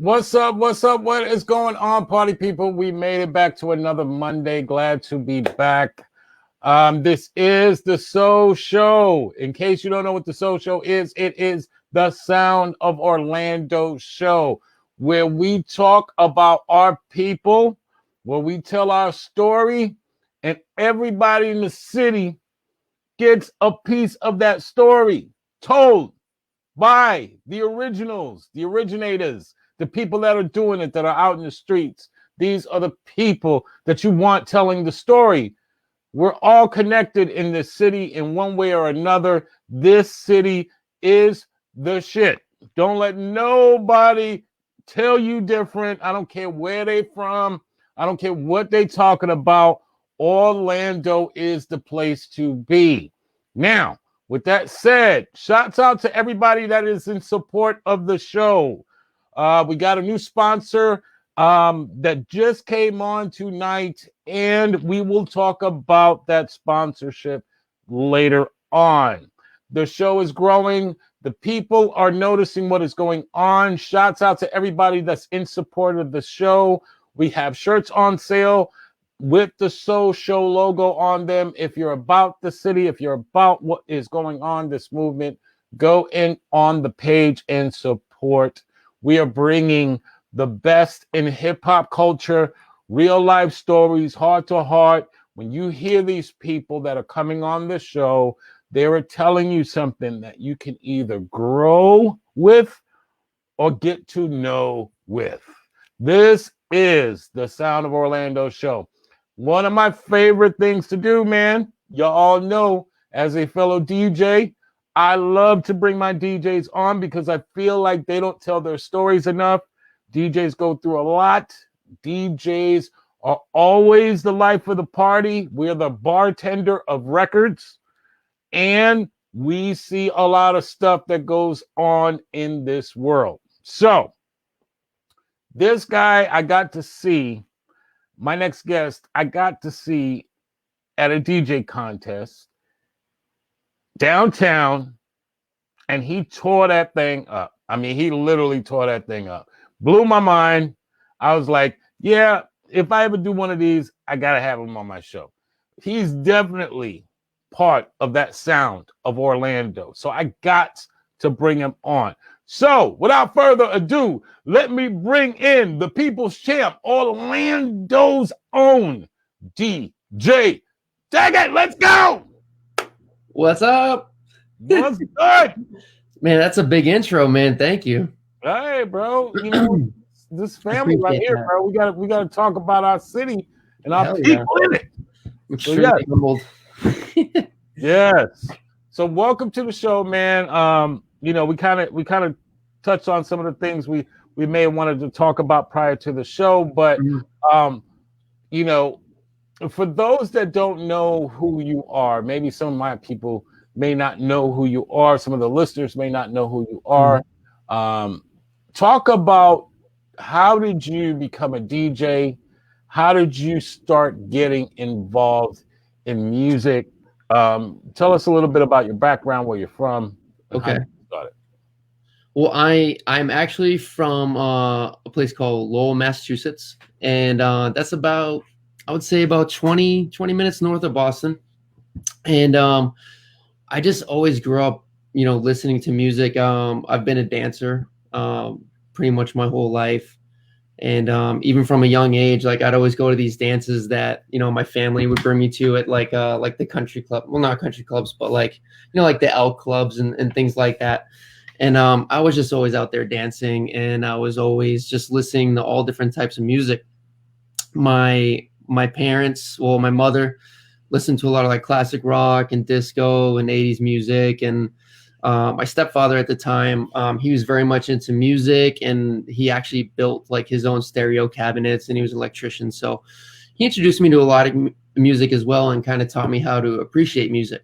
What's up? What's up? What is going on, party people? We made it back to another Monday. Glad to be back. This is the Soul Show. In case you don't know what the Soul Show is, it is the Sound of Orlando show where we talk about our people, where we tell our story, and everybody in the city gets a piece of that story told by the originals, the originators, the people that are doing it, that are out in the streets. These are the people that you want telling the story. We're all connected in this city in one way or another. This city is the shit. Don't let nobody tell you different. I don't care where they from. I don't care what they talking about. Orlando is the place to be. Now, with that said, shouts out to everybody that is in support of the show. We got a new sponsor that just came on tonight, and we will talk about that sponsorship later on. The show is growing. The people are noticing what is going on. Shouts out to everybody that's in support of the show. We have shirts on sale with the Soul Show logo on them. If you're about the city, if you're about what is going on, this movement, go in on the page and support. We are bringing the best in hip-hop culture, real life stories, heart to heart. When you hear these people that are coming on the show, they are telling you something that you can either grow with or get to know with. This is the Sound of Orlando show. One of my favorite things to do, man. Y'all all know, as a fellow DJ, I love to bring my DJs on because I feel like they don't tell their stories enough. DJs go through a lot. DJs are always the life of the party. We're the bartender of records. And we see a lot of stuff that goes on in this world. So, this guy I got to see, my next guest, I got to see at a DJ contest downtown, and he tore that thing up. I mean, he literally tore that thing up. Blew my mind. I was like, yeah, if I ever do one of these, I got to have him on my show. He's definitely part of that sound of Orlando. So I got to bring him on. So without further ado, let me bring in the people's champ, Orlando's own DJ Daggett. Let's go. What's up? What's good? Man, that's a big intro, man. Thank you. Hey, bro. You know, this family right here, bro. We gotta talk about our city and our people in it. Extremely humbled. Yes. So welcome to the show, man. You know, we kind of touched on some of the things we may have wanted to talk about prior to the show, but you know, for those that don't know who you are, maybe some of my people may not know who you are. Some of the listeners may not know who you are. Talk about, how did you become a DJ? How did you start getting involved in music? Tell us a little bit about your background, where you're from. Okay. Well, I'm actually from a place called Lowell, Massachusetts, and that's about, I would say, about 20 minutes north of Boston. And I just always grew up, you know, listening to music. I've been a dancer pretty much my whole life. And even from a young age, like, I'd always go to these dances that, you know, my family would bring me to at like the country club. Well, not country clubs, but like, you know, like the elk clubs and things like that. And I was just always out there dancing, and I was always just listening to all different types of music. My parents, well, my mother listened to a lot of like classic rock and disco and 80s music. And my stepfather at the time, he was very much into music, and he actually built like his own stereo cabinets, and he was an electrician. So he introduced me to a lot of music as well, and kind of taught me how to appreciate music,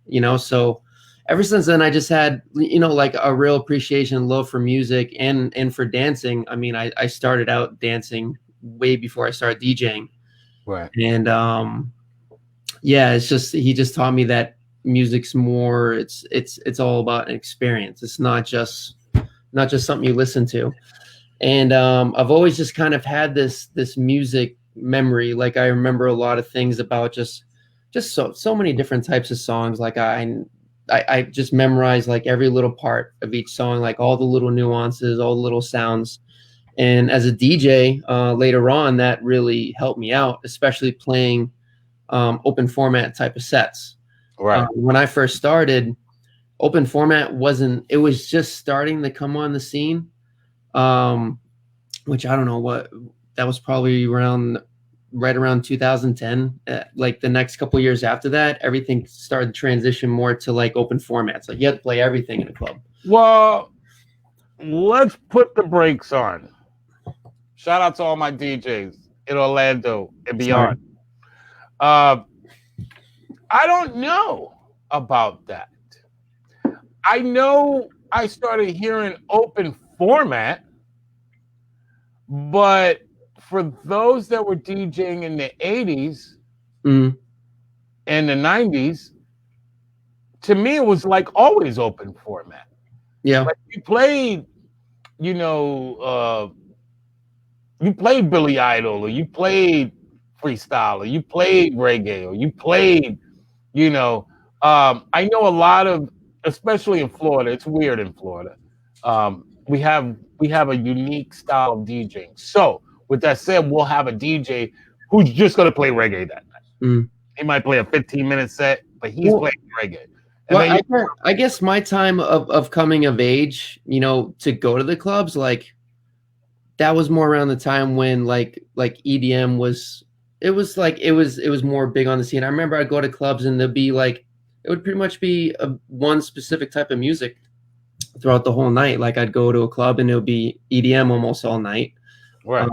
you know. So ever since then, I just had, you know, like a real appreciation and love for music and for dancing. I mean, I started out dancing way before I started DJing. Right. And yeah, it's just, he just taught me that music's more, it's all about an experience. It's not just something you listen to. And I've always just kind of had this music memory. Like I remember a lot of things about just so many different types of songs. Like I just memorized like every little part of each song, like all the little nuances, all the little sounds. And as a DJ later on, that really helped me out, especially playing open format type of sets. Right. When I first started, open format it was just starting to come on the scene. Which I don't know what that was, probably right around 2010. Like the next couple years after that, everything started to transition more to like open formats. Like you have to play everything in a club. Well, let's put the brakes on. Shout out to all my DJs in Orlando and beyond. I don't know about that. I know I started hearing open format, but for those that were DJing in the 80s and the 90s, to me, it was like always open format. Yeah. Like you played, you played Billy Idol, or you played freestyle, or you played reggae, or you played, I know a lot of, especially in Florida, it's weird in Florida. We have a unique style of DJing. So with that said, we'll have a DJ who's just going to play reggae that night. He might play a 15-minute set, but he's playing reggae. And I guess my time of coming of age, to go to the clubs, like that was more around the time when like EDM was more big on the scene. I remember I'd go to clubs and there'd be like, it would pretty much be one specific type of music throughout the whole night. Like I'd go to a club and it would be EDM almost all night. Right.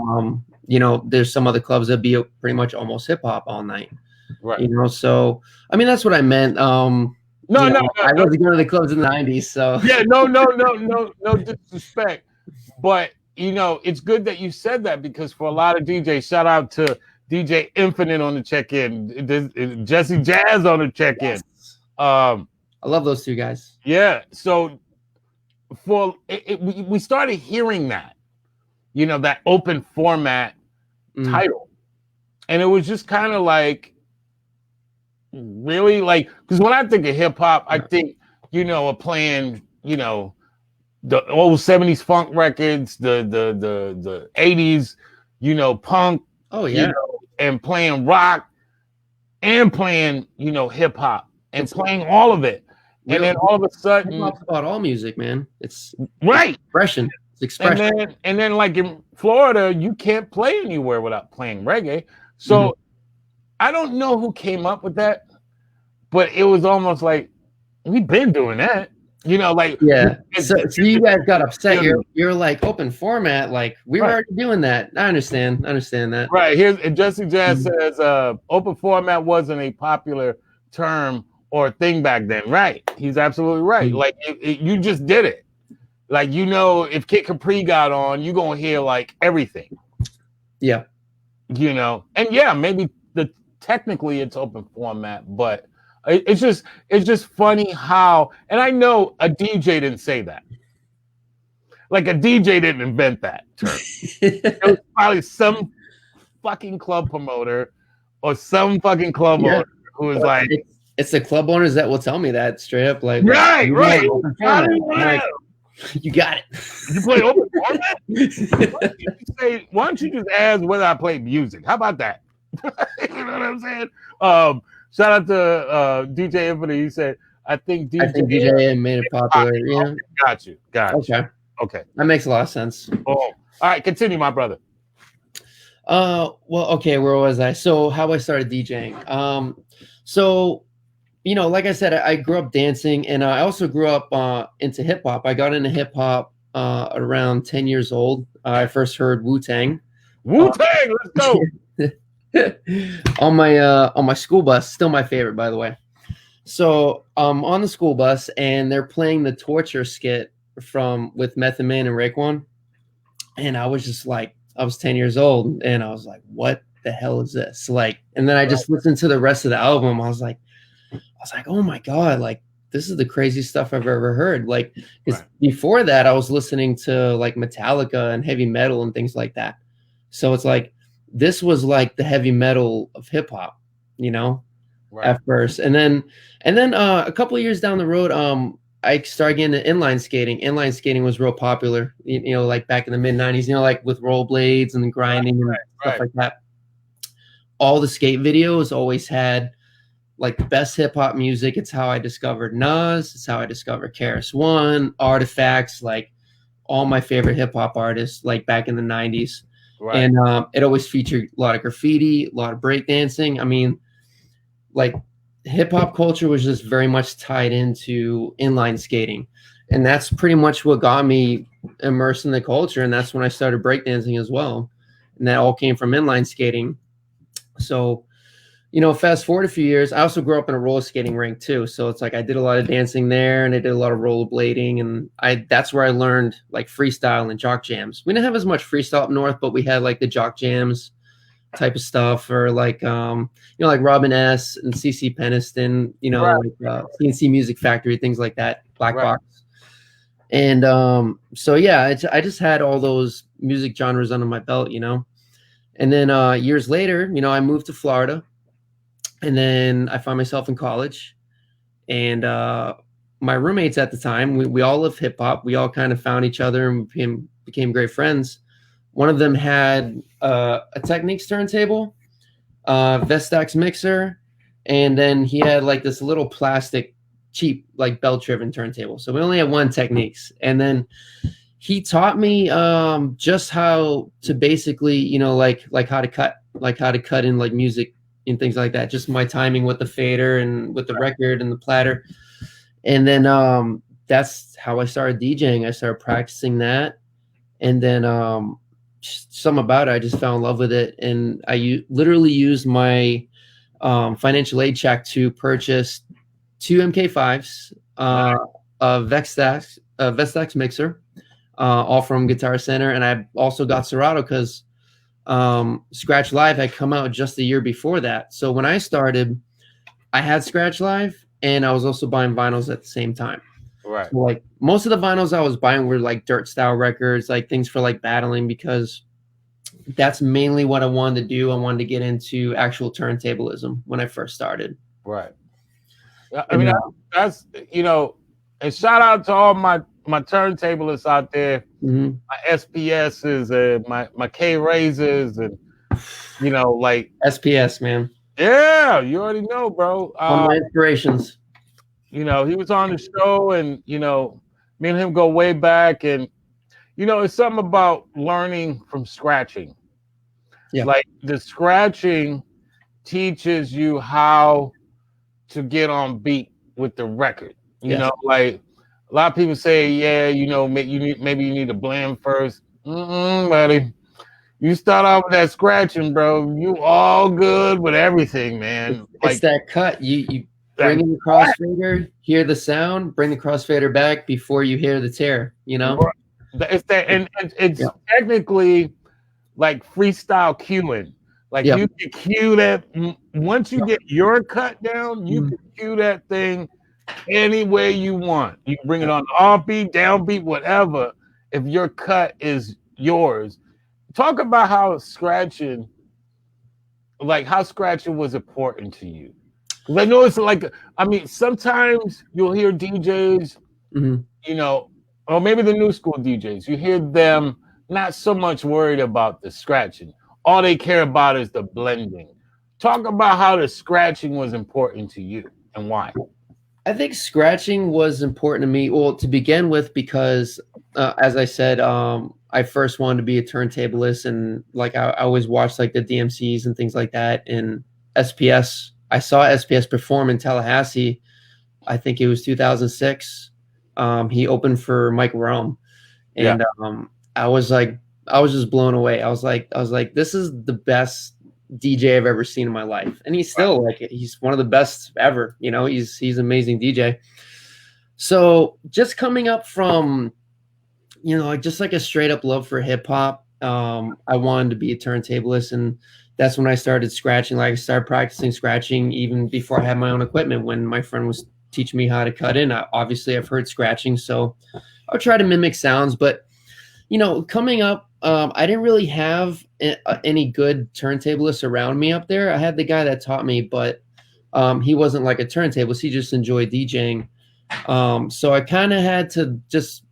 There's some other clubs that be pretty much almost hip hop all night. Right. So I mean that's what I meant. I wasn't going to the clubs in the 90s, so yeah, no disrespect, but it's good that you said that, because for a lot of DJs, shout out to DJ Infinite on the check-in, Jesse Jazz on the check-in. Yes. I love those two guys. Yeah, so we started hearing that, that open format title, and it was just kind of like, really, like, because when I think of hip hop, I think of playing the old 70s funk records, the 80s, punk. Oh yeah. And playing rock and playing, hip hop and playing all of it. And then all of a sudden, hip hop's about all music, man. It's right. Expression. It's expression. And then like in Florida, you can't play anywhere without playing reggae. So I don't know who came up with that, but it was almost like we've been doing that. Yeah. So you guys got upset. You're like open format, like we were already doing that. I understand that. Right. Here's Jesse Jazz says open format wasn't a popular term or thing back then. Right. He's absolutely right. Like you just did it. Like if Kid Capri got on, you're gonna hear like everything. Yeah. And yeah, maybe technically it's open format, but it's just funny how, and I know a DJ didn't say that. Like a DJ didn't invent that term. It was probably some fucking club promoter or some fucking club owner who was like, it's the club owners that will tell me that straight up. Like, right. Like, you got it. You play open format? Why don't you just ask whether I play music? How about that? You know what I'm saying? Shout out to DJ Infinite. He said, I think DJ made it popular. Yeah. Got you. Okay. That makes a lot of sense. Oh, all right. Continue, my brother. Well, okay. Where was I? So how I started DJing. So, like I said, I grew up dancing, and I also grew up into hip hop. I got into hip hop around 10 years old. I first heard Wu-Tang. Wu-Tang, let's go. on my school bus, still my favorite, by the way. So on the school bus, and they're playing the Torture skit with Method Man and Raekwon, and I was just like, I was 10 years old, and I was like, what the hell is this? Like, and then I just listened to the rest of the album. I was like, oh my god, like this is the craziest stuff I've ever heard. Like, because Right. before that, I was listening to like Metallica and heavy metal and things like that. So it's like this was like the heavy metal of hip hop, you know, Right. at first, and then a couple of years down the road, I started getting into inline skating. Inline skating was real popular, you know, like back in the mid '90s, you know, like with rollerblades and grinding and stuff Right. like that. All the skate videos always had like the best hip hop music. It's how I discovered Nas. It's how I discovered KRS One, Artifacts, like all my favorite hip hop artists, like back in the '90s. Right. And it always featured a lot of graffiti, a lot of breakdancing. I mean, like hip hop culture was just very much tied into inline skating. And that's pretty much what got me immersed in the culture. And that's when I started breakdancing as well. And that all came from inline skating. So, you know, fast forward a few years, I also grew up in a roller skating rink too. So it's like I did a lot of dancing there and I did a lot of rollerblading. And that's where I learned like freestyle and jock jams. We didn't have as much freestyle up north, but we had like the jock jams type of stuff, or like you know, like Robin S and CC Peniston, you know, Right. like CNC Music Factory, things like that, Black Right. Box. And so yeah, I just had all those music genres under my belt, you know. And then years later, you know, I moved to Florida, and then I found myself in college, and my roommates at the time, we all loved hip hop. We all kind of found each other and became great friends. One of them had a Technics turntable, Vestax mixer, and then he had like this little plastic, cheap, like belt-driven turntable. So we only had one Technics, and then he taught me just how to basically, you know, like how to cut in like music and things like that. Just my timing with the fader and with the record and the platter, and then that's how I started DJing. I started practicing that, and then some about it, I just fell in love with it, and I literally used my financial aid check to purchase two MK5s, a Vestax mixer, all from Guitar Center, and I also got Serato because Scratch Live had come out just a year before that. So when I started, I had Scratch Live, and I was also buying vinyls at the same time. Right. So, like most of the vinyls I was buying were like dirt style records, like things for like battling, because that's mainly what I wanted to do. I wanted to get into actual turntablism when I first started. Right. I mean, that's, you know, and shout out to all my turntablists out there, my SPSs and my K Razors, and you know, like SPS, man. Yeah, you already know, bro. One of my inspirations. You know, he was on the show, and you know, me and him go way back, and you know, it's something about learning from scratching. Yeah. Like the scratching teaches you how to get on beat with the record. You know, like a lot of people say, yeah, you know, maybe you need to blend first. Buddy. You start off with that scratching, bro. You all good with everything, man. It's that cut. You bring in the crossfader, hear the sound, bring the crossfader back before you hear the tear, you know? It's that, and it's technically like freestyle cueing. Like you can cue that once you get your cut down, you can cue that thing any way you want. You can bring it on offbeat, downbeat, whatever. If your cut is yours. Talk about how scratching was important to you. Because I know it's like, I mean, sometimes you'll hear DJs, you know, or maybe the new school DJs, you hear them not so much worried about the scratching. All they care about is the blending. Talk about how the scratching was important to you and why. I think scratching was important to me. Well, to begin with, because as I said, I first wanted to be a turntablist, and like I always watched like the DMCs and things like that. And SPS, I saw SPS perform in Tallahassee. I think it was 2006. He opened for Mike Rome, and I was just blown away. I was like, this is the best DJ I've ever seen in my life, and he's still like, he's one of the best ever. You know, he's an amazing DJ. So just coming up from, you know, just like a straight up love for hip hop, I wanted to be a turntablist, and that's when I started scratching. Like I started practicing scratching even before I had my own equipment. When my friend was teach me how to cut in. Obviously, I've heard scratching, so I'll try to mimic sounds. But coming up, I didn't really have any good turntablists around me up there. I had the guy that taught me, but he wasn't like a turntablist. He just enjoyed DJing. So I kind of had to just,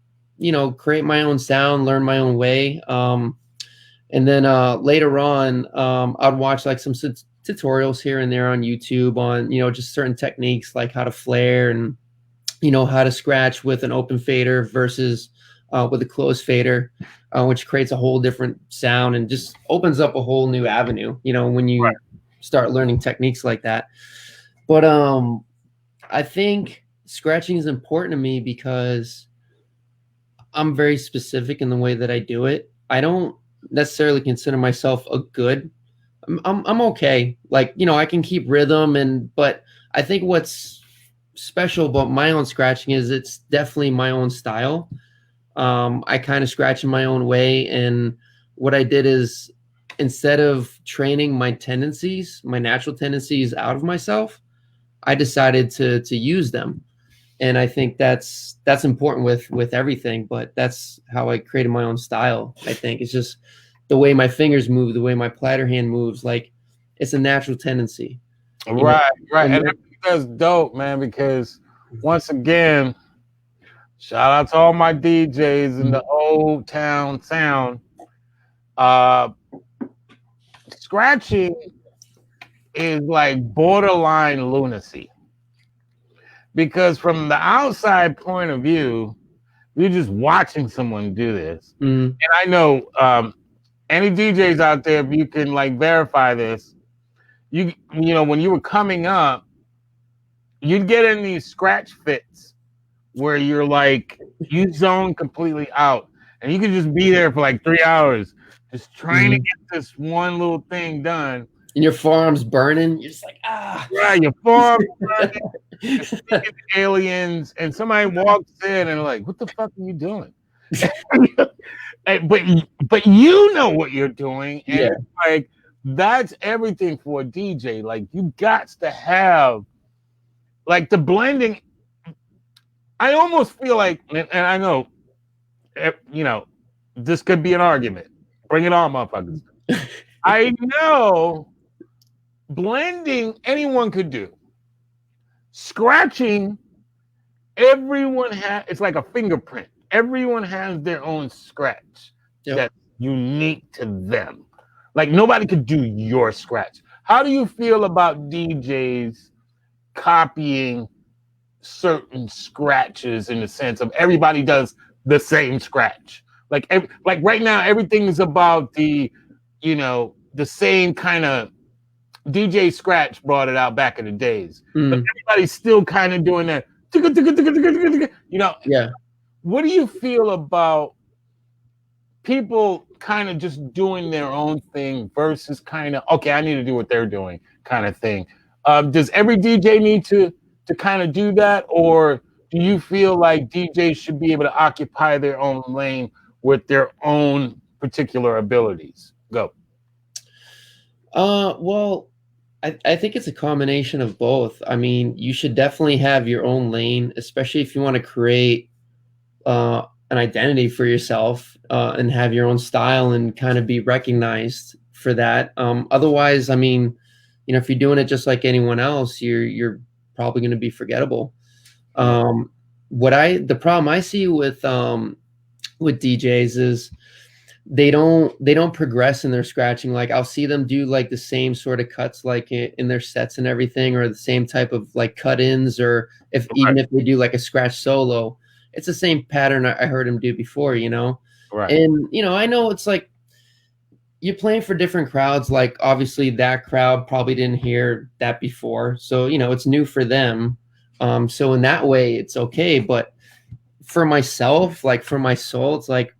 create my own sound, learn my own way. And then later on, I'd watch like some tutorials here and there on YouTube on, just certain techniques like how to flare and, how to scratch with an open fader versus with a closed fader, which creates a whole different sound and just opens up a whole new avenue, when you start learning techniques like that. But I think scratching is important to me because I'm very specific in the way that I do it. I don't necessarily consider myself a good. I'm okay. Like, I can keep rhythm but I think what's special about my own scratching is it's definitely my own style. I kind of scratch in my own way. And what I did is instead of training my natural tendencies out of myself, I decided to use them. And I think that's important with everything, but that's how I created my own style. I think it's just the way my fingers move, the way my platter hand moves, like it's a natural tendency. Right. And I think that's dope, man, because once again, shout out to all my DJs in the old town sound. Scratching is like borderline lunacy. Because from the outside point of view, you're just watching someone do this. And I know any DJs out there, if you can like verify this, when you were coming up, you'd get in these scratch fits where you're like, you zone completely out. And you could just be there for like 3 hours, just trying to get this one little thing done. And your forearms burning. You're just like, ah. Right, your forearms burning. Aliens, and somebody walks in and like, what the fuck are you doing? but you know what you're doing, and it's like that's everything for a DJ. Like you got to have like the blending. I almost feel like, and I know, this could be an argument. Bring it on, motherfuckers. I know blending anyone could do. Scratching, everyone has, it's like a fingerprint. Everyone has their own scratch that's unique to them. Like nobody could do your scratch. How do you feel about DJs copying certain scratches in the sense of everybody does the same scratch? Like right now, everything is about the same kind of. DJ Scratch brought it out back in the days, but everybody's still kind of doing that. Yeah. What do you feel about people kind of just doing their own thing versus kind of, okay, I need to do what they're doing kind of thing? Does every DJ need to kind of do that, or do you feel like DJs should be able to occupy their own lane with their own particular abilities? Go. Well, I think it's a combination of both. I mean, you should definitely have your own lane, especially if you want to create an identity for yourself and have your own style and kind of be recognized for that. Otherwise, I mean, if you're doing it just like anyone else, you're probably going to be forgettable. The problem I see with DJs is they don't progress in their scratching. Like I'll see them do like the same sort of cuts like in their sets and everything, or the same type of like cut-ins, or even if they do like a scratch solo, it's the same pattern I heard him do before, Right. And I know it's like you're playing for different crowds. Like obviously that crowd probably didn't hear that before, so it's new for them. So in that way it's okay, but for myself, like for my soul, it's like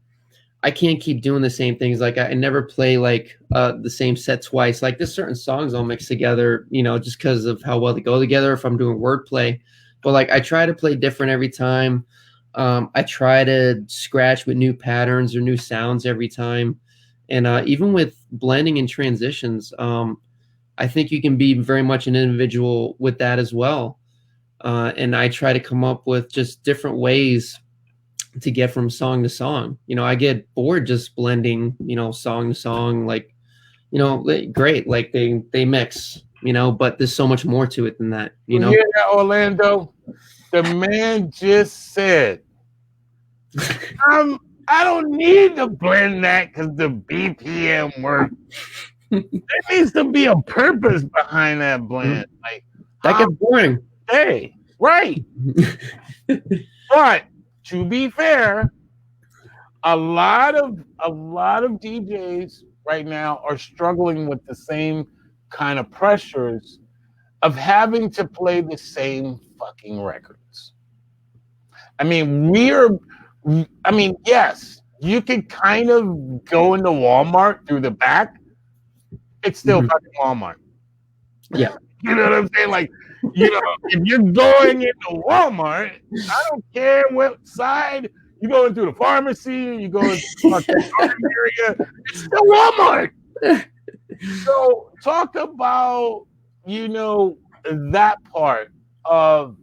I can't keep doing the same things. Like I never play like the same set twice. Like there's certain songs I'll mix together, just because of how well they go together if I'm doing wordplay. But like I try to play different every time. I try to scratch with new patterns or new sounds every time. And even with blending and transitions, I think you can be very much an individual with that as well. and I try to come up with just different ways to get from song to song. I get bored just blending, song to song, like, great, like they mix, but there's so much more to it than that, You hear that, Orlando? The man just said, I don't need to blend that because the BPM works. There needs to be a purpose behind that blend. Like that gets boring. Hey, right. But to be fair, a lot of DJs right now are struggling with the same kind of pressures of having to play the same fucking records. I mean, yes, you can kind of go into Walmart through the back. It's still fucking Walmart. Yeah. You know what I'm saying? Like, if you're going into Walmart, I don't care what side you're going through the pharmacy, you go into the area, it's still Walmart. So talk about, that part of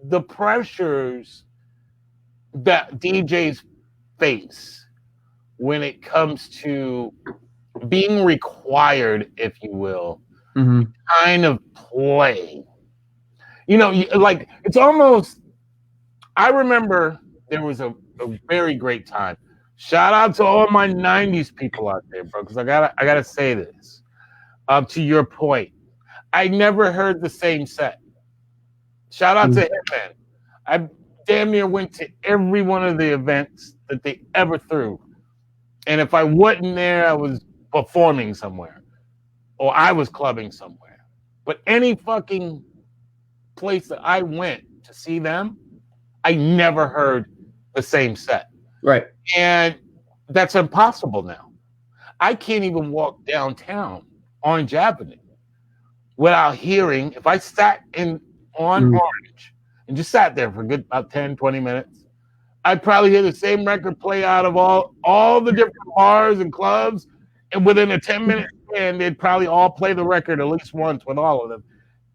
the pressures that DJs face when it comes to being required, if you will, kind of play. Like it's almost. I remember there was a very great time. Shout out to all my '90s people out there, bro, because I gotta say this. To your point, I never heard the same set. Shout out to Hitman. I damn near went to every one of the events that they ever threw, and if I wasn't there, I was performing somewhere, or I was clubbing somewhere. But any fucking place that I went to see them, I never heard the same set. Right. And that's impossible now. I can't even walk downtown Orange Avenue without hearing, if I sat on Orange and just sat there for a good about 10, 20 minutes, I'd probably hear the same record play out of all the different bars and clubs. And within a 10-minute span, they'd probably all play the record at least once with all of them.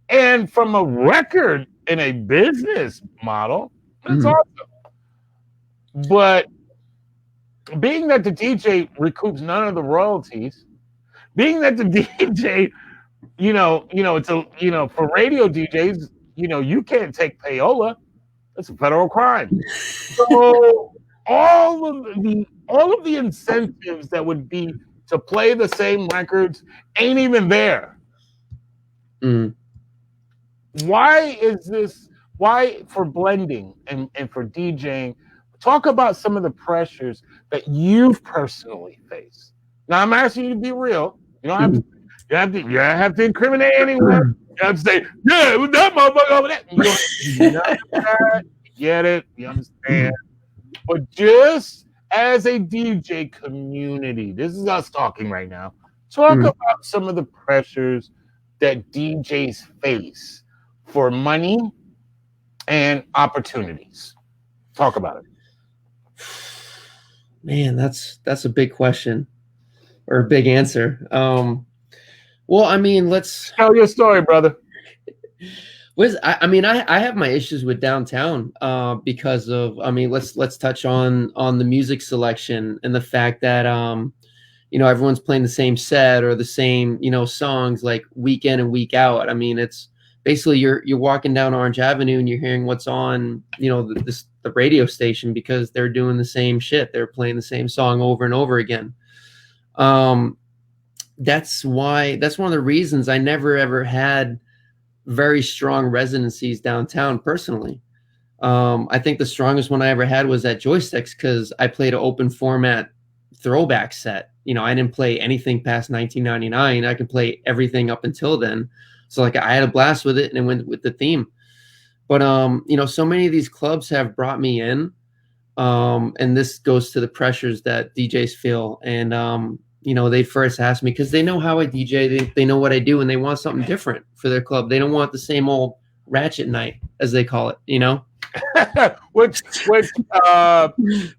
And from a record in a business model, that's awesome. But being that the DJ recoups none of the royalties, being that the DJ, it's for radio DJs, you can't take payola. That's a federal crime. So all of the incentives that would be to play the same records ain't even there. Why is this? Why for blending and for DJing? Talk about some of the pressures that you've personally faced. Now I'm asking you to be real. You don't have to. You have to incriminate anyone. You have to say, yeah, it was that motherfucker over there. You get it. You understand. But just as a DJ community, this is us talking right now. Talk about some of the pressures that DJs face for money and opportunities. Talk about it. Man, that's a big question or a big answer. Well, I mean, let's tell your story, brother. I have my issues with downtown because of, let's touch on the music selection and the fact that everyone's playing the same set or the same songs like week in and week out. I mean, it's basically you're walking down Orange Avenue and you're hearing what's on the radio station because they're doing the same shit. They're playing the same song over and over again. That's one of the reasons I never ever had very strong residencies downtown personally. I think the strongest one I ever had was at Joysticks because I played an open format throwback set. I didn't play anything past 1999. I could play everything up until then. So like I had a blast with it and it went with the theme. But so many of these clubs have brought me in. And this goes to the pressures that DJs feel. And they first ask me because they know how I DJ, they know what I do, and they want something different for their club. They don't want the same old ratchet night, as they call it, which for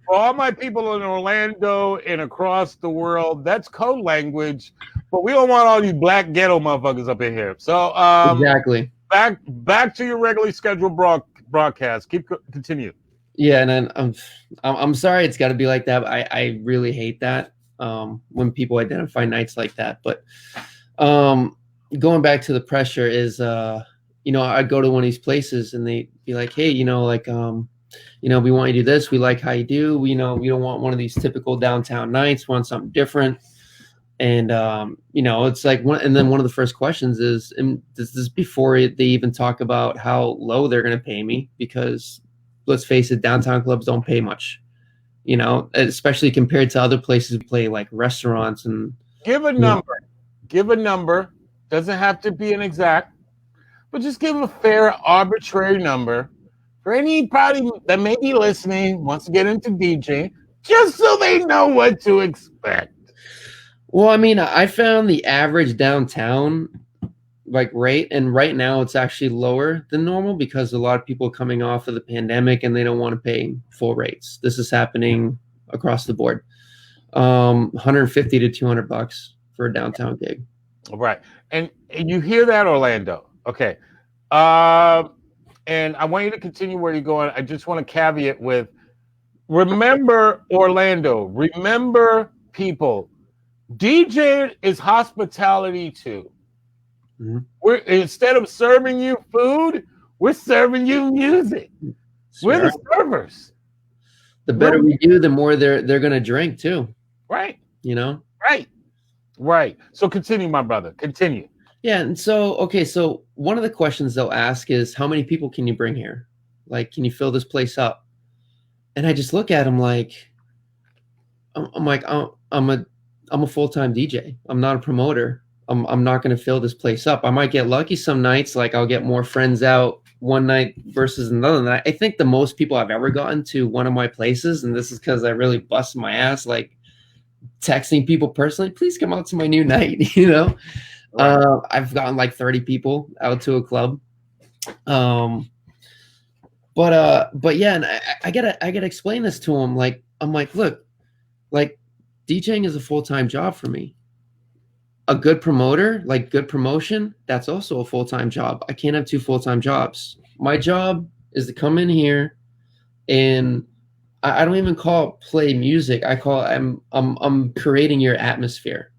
all my people in Orlando and across the world, that's code language. But we don't want all these black ghetto motherfuckers up in here. So exactly. back to your regularly scheduled broadcast. Continue. Yeah, and then I'm sorry it's got to be like that. But I really hate that when people identify nights like that. But going back to the pressure is I'd go to one of these places and they'd be like, hey, we want you to do this. We like how you do. We don't want one of these typical downtown nights. We want something different. And it's like and then one of the first questions is, and this is before they even talk about how low they're going to pay me, because let's face it, downtown clubs don't pay much, especially compared to other places we play, like restaurants. And give a number. Give a number. Doesn't have to be an exact, but just give a fair, arbitrary number for anybody that may be listening, wants to get into DJ, just so they know what to expect. Well, I mean, I found the average downtown rate, and right now it's actually lower than normal because a lot of people are coming off of the pandemic and they don't want to pay full rates. This is happening across the board. 150 to $200 for a downtown gig. Right. And you hear that, Orlando. Okay. And I want you to continue where you're going. I just want to caveat with, remember, Orlando, remember, people, DJ is hospitality too. Mm-hmm. We're, instead of serving you food, we're serving you music. We're the servers. The better we do, the more they're gonna drink too. Right. Right. So continue, my brother. Continue. Yeah, and so one of the questions they'll ask is, how many people can you bring here? Like, can you fill this place up? And I just look at them like, I'm a full-time DJ. I'm not a promoter. I'm not going to fill this place up. I might get lucky some nights, like I'll get more friends out one night versus another night. I think the most people I've ever gotten to one of my places, and this is because I really busted my ass, like texting people personally, please come out to my new night, Right. I've gotten like 30 people out to a club. But yeah, and I gotta explain this to them. Like, I'm like, look, like, DJing is a full-time job for me. A good promoter, like good promotion, that's also a full-time job. I can't have two full-time jobs. My job is to come in here, and I don't even call it play music. I call it, I'm creating your atmosphere.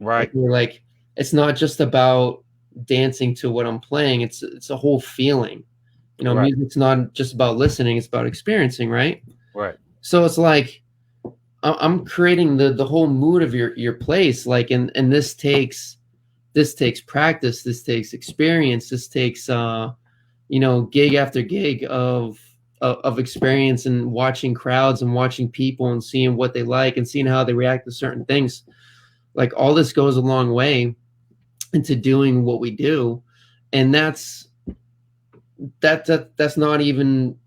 Right. Like, it's not just about dancing to what I'm playing. It's a whole feeling. Right. Music's not just about listening, it's about experiencing, right? Right. So it's like, I'm creating the whole mood of your place. Like, and this takes practice, this takes experience, this takes gig after gig of experience, and watching crowds and watching people and seeing what they like and seeing how they react to certain things. Like, all this goes a long way into doing what we do. And that's not even,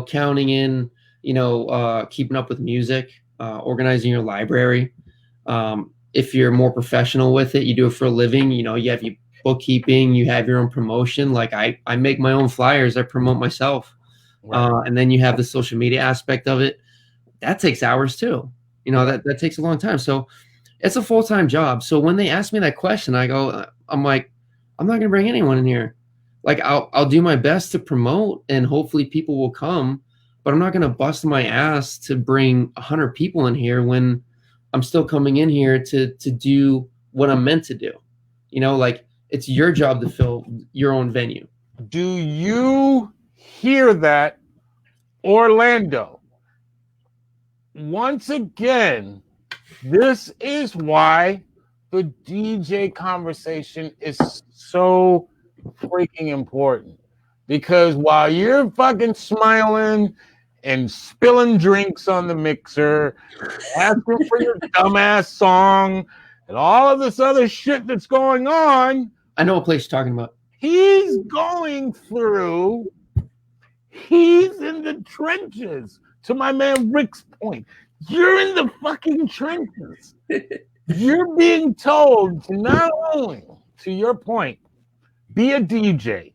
counting in, keeping up with music, organizing your library. If you're more professional with it, you do it for a living, you have your bookkeeping, you have your own promotion. Like, I make my own flyers, I promote myself. Right. And then you have the social media aspect of it. That takes hours too. That takes a long time. So it's a full-time job. So when they ask me that question, I'm like, I'm not going to bring anyone in here. Like, I'll do my best to promote, and hopefully people will come, but I'm not going to bust my ass to bring 100 people in here when I'm still coming in here to do what I'm meant to do. Like, it's your job to fill your own venue. Do you hear that, Orlando? Once again, this is why the DJ conversation is so freaking important. Because while you're fucking smiling and spilling drinks on the mixer, asking for your dumbass song, and all of this other shit that's going on, I know what place you're talking about. He's going through, he's in the trenches. To my man Rick's point, you're in the fucking trenches. You're being told to not only, to your point, be a DJ,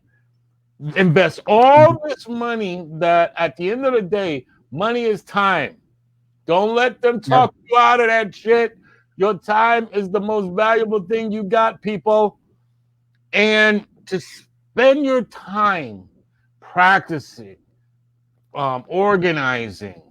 invest all this money that at the end of the day, money is time. Don't let them talk you out of that shit. Your time is the most valuable thing you got, people. And to spend your time practicing, organizing,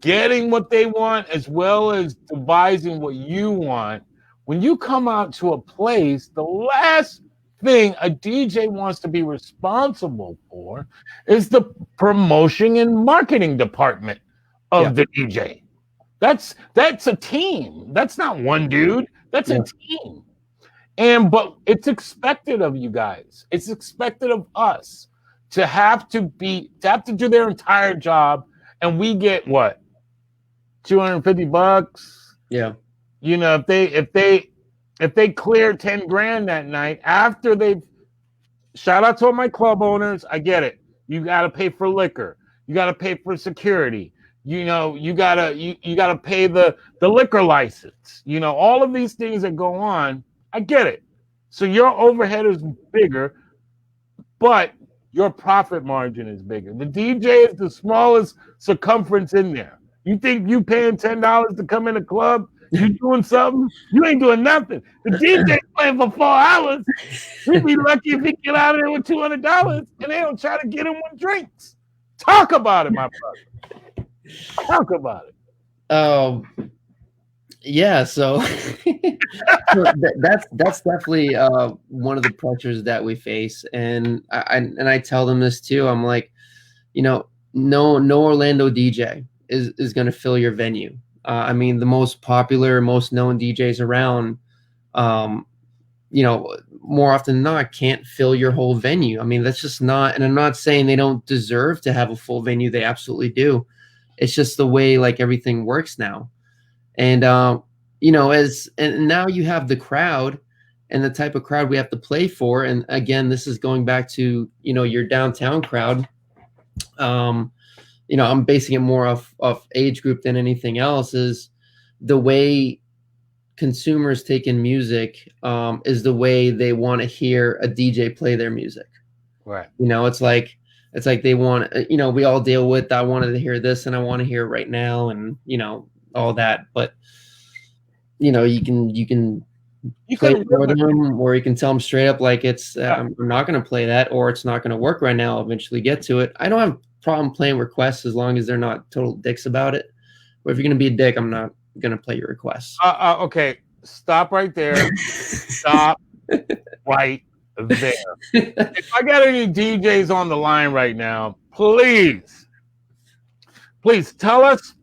getting what they want as well as devising what you want. When you come out to a place, the last thing a DJ wants to be responsible for is the promotion and marketing department of the DJ. That's a team. That's not one dude. That's a team. But it's expected of you guys. It's expected of us to have to do their entire job, and we get what? $250. Yeah. You know, if they clear 10 grand that night after they've shout out to all my club owners, I get it. You gotta pay for liquor, you gotta pay for security, you know, you gotta pay the liquor license, you know, all of these things that go on. I get it. So your overhead is bigger, but your profit margin is bigger. The DJ is the smallest circumference in there. You think you paying $10 to come in a club? You doing something? You ain't doing nothing. The DJ playing for 4 hours. He'd be lucky if he get out of there with $200, and they don't try to get him with drinks. Talk about it, my brother. Talk about it. Yeah, so that's definitely one of the pressures that we face, and I tell them this too. I'm like, you know, no Orlando DJ is going to fill your venue. I mean, the most popular, most known DJs around, you know, more often than not, can't fill your whole venue. I mean, that's just not. And I'm not saying they don't deserve to have a full venue. They absolutely do. It's just the way like everything works now. And, you know, and now you have the crowd and the type of crowd we have to play for. And again, this is going back to, you know, your downtown crowd. You know, I'm basing it more off age group than anything else. Is the way consumers take in music is the way they want to hear a DJ play their music. Right. You know, it's like they want, you know, we all deal with, I wanted to hear this and I want to hear it right now, and, you know, all that. But, you know, you can play it for them, or you can tell them straight up, like, it's, I'm not going to play that, or it's not going to work right now. I'll eventually get to it. I don't have a problem playing requests as long as they're not total dicks about it. But if you're going to be a dick, I'm not going to play your requests. Okay. Stop right there. Stop right there. If I got any DJs on the line right now, please tell us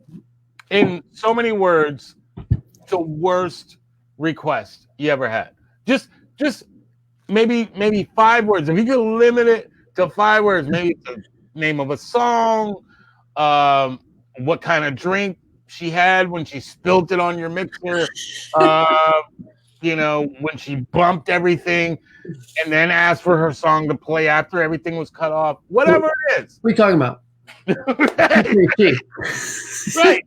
in so many words the worst request you ever had. Just maybe 5 words. If you could limit it to 5 words, maybe the name of a song, what kind of drink she had when she spilled it on your mixer, you know, when she bumped everything and then asked for her song to play after everything was cut off. Whatever it is. What are you talking about? Right.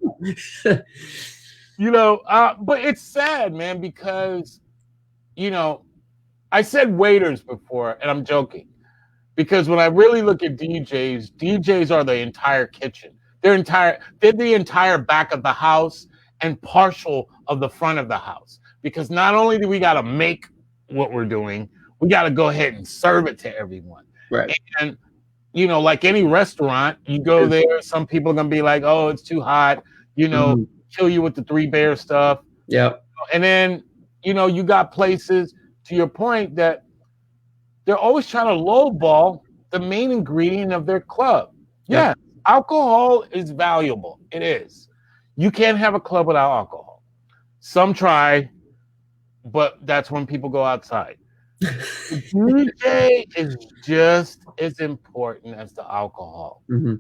You know, but it's sad, man, because, you know, I said waiters before, and I'm joking, because when I really look at DJs are the entire kitchen. They're the entire back of the house and partial of the front of the house. Because not only do we got to make what we're doing, we got to go ahead and serve it to everyone. Right. And, you know, like any restaurant, you go there, some people are going to be like, oh, it's too hot, you know, kill you with the 3 Bear stuff. Yeah. And then, you know, you got places, to your point, that they're always trying to lowball the main ingredient of their club. Yeah, alcohol is valuable. It is. You can't have a club without alcohol. Some try, but that's when people go outside. The DJ is just as important as the alcohol. Mm-hmm.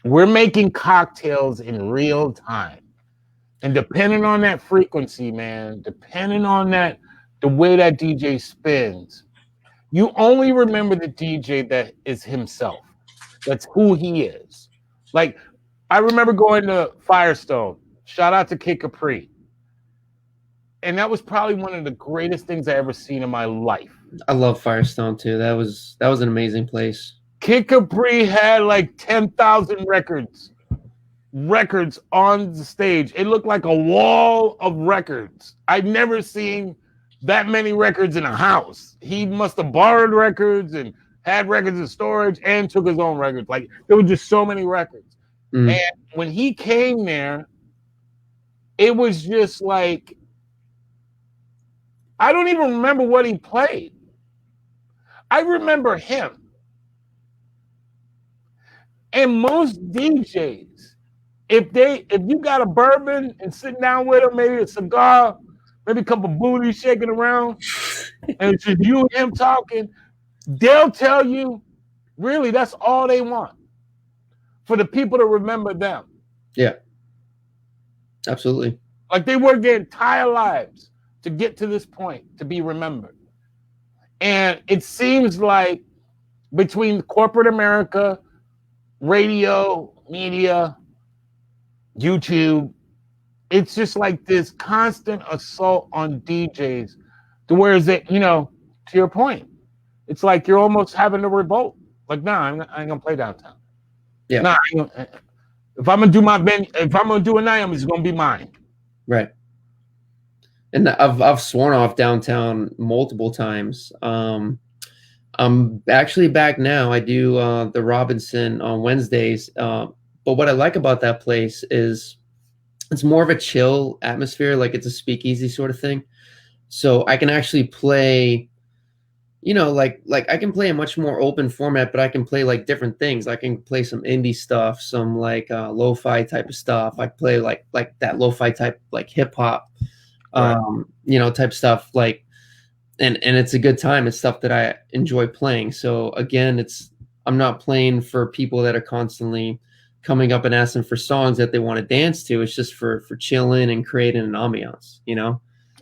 We're making cocktails in real time. And depending on that frequency, man, depending on that, the way that DJ spins, you only remember the DJ that is himself. That's who he is. Like, I remember going to Firestone. Shout out to Kid Capri. And that was probably one of the greatest things I ever seen in my life. I love Firestone too. That was an amazing place. Kid Capri had like 10,000 records on the stage. It looked like a wall of records. I've never seen that many records in a house. He must have borrowed records and had records in storage and took his own records. Like there were just so many records. Mm. And when he came there, it was just like, I don't even remember what he played. I remember him. And most DJs, if you got a bourbon and sitting down with them, maybe a cigar, maybe a couple booties shaking around, and it's just you and him talking, they'll tell you, really, that's all they want. For the people to remember them. Yeah. Absolutely. Like they worked their entire lives to get to this point, to be remembered. And it seems like between corporate America, radio, media, YouTube, it's just like this constant assault on DJs to where is it, to your point, it's like you're almost having to revolt. Like, nah, I ain't gonna play downtown. Yeah. Nah, if I'm gonna do my venue, if I'm gonna do a night, it's gonna be mine. Right. And I've sworn off downtown multiple times. I'm actually back now. I do the Robinson on Wednesdays. But what I like about that place is it's more of a chill atmosphere, like it's a speakeasy sort of thing. So I can actually play, like I can play a much more open format, but I can play like different things. I can play some indie stuff, some like lo-fi type of stuff. I play like that lo-fi type, like hip hop, right. Type stuff, like, and it's a good time. It's stuff that I enjoy playing. So again, I'm not playing for people that are constantly coming up and asking for songs that they want to dance to. It's just for chilling and creating an ambiance,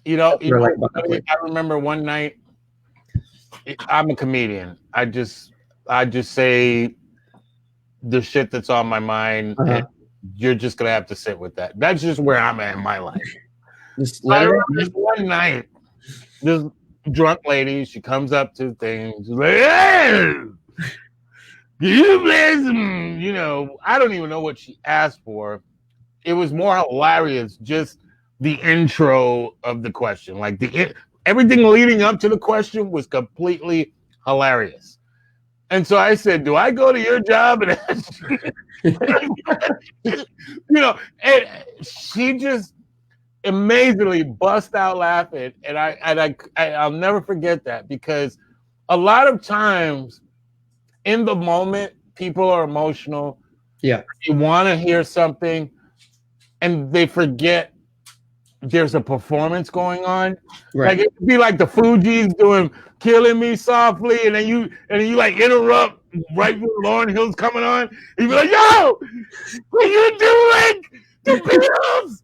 I remember one night, I'm a comedian. I just say the shit that's on my mind, and you're just gonna have to sit with that. That's just where I'm at in my life. I remember this one night, this drunk lady, she comes up to things like, hey, you play some, I don't even know what she asked for. It was more hilarious, just the intro of the question. Like everything leading up to the question was completely hilarious. And so I said, do I go to your job and ask you? And she just amazingly bust out laughing. And I'll never forget that, because a lot of times in the moment, people are emotional. Yeah. You want to hear something and they forget there's a performance going on. Right. Like it would be like the Fugees doing "Killing Me Softly," and then you like interrupt right when Lauryn Hill's coming on. And you be like, "Yo, what are you doing? The Beatles,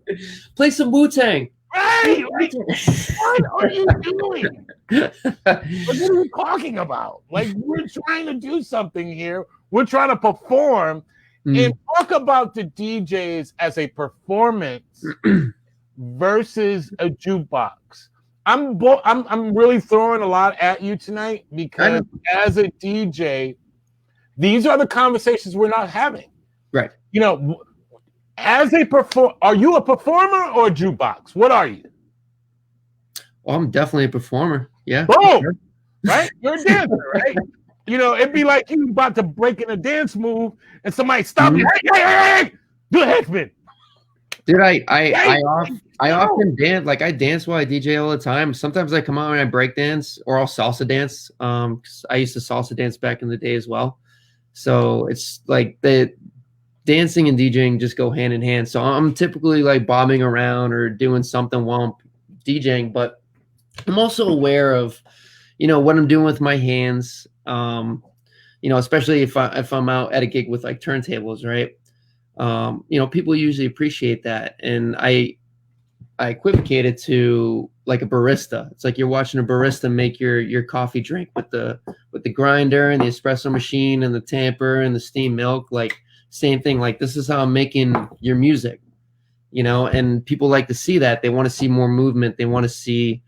play some Wu-Tang." Right? Like, what are you doing? What are you talking about? Like, we're trying to do something here. We're trying to perform and talk about the DJs as a performance versus a jukebox. I'm really throwing a lot at you tonight, because as a DJ, these are the conversations we're not having. Right. As a are you a performer or a jukebox? What are you? Well, I'm definitely a performer. Yeah. Boom. Sure. Right? You're a dancer, right? It'd be like you about to break in a dance move and somebody stop you. Hey, do a headspin. Dude, I often dance. Like I dance while I DJ all the time. Sometimes I come out and I break dance, or I'll salsa dance. 'Cause I used to salsa dance back in the day as well. So it's like the dancing and DJing just go hand in hand. So I'm typically like bobbing around or doing something while I'm DJing, but I'm also aware of, what I'm doing with my hands. Especially if I'm out at a gig with like turntables, right? People usually appreciate that. And I equivocate it to like a barista. It's like you're watching a barista make your coffee drink with the grinder and the espresso machine and the tamper and the steamed milk. Like same thing. Like this is how I'm making your music, and people like to see that. They want to see more movement. They want to see,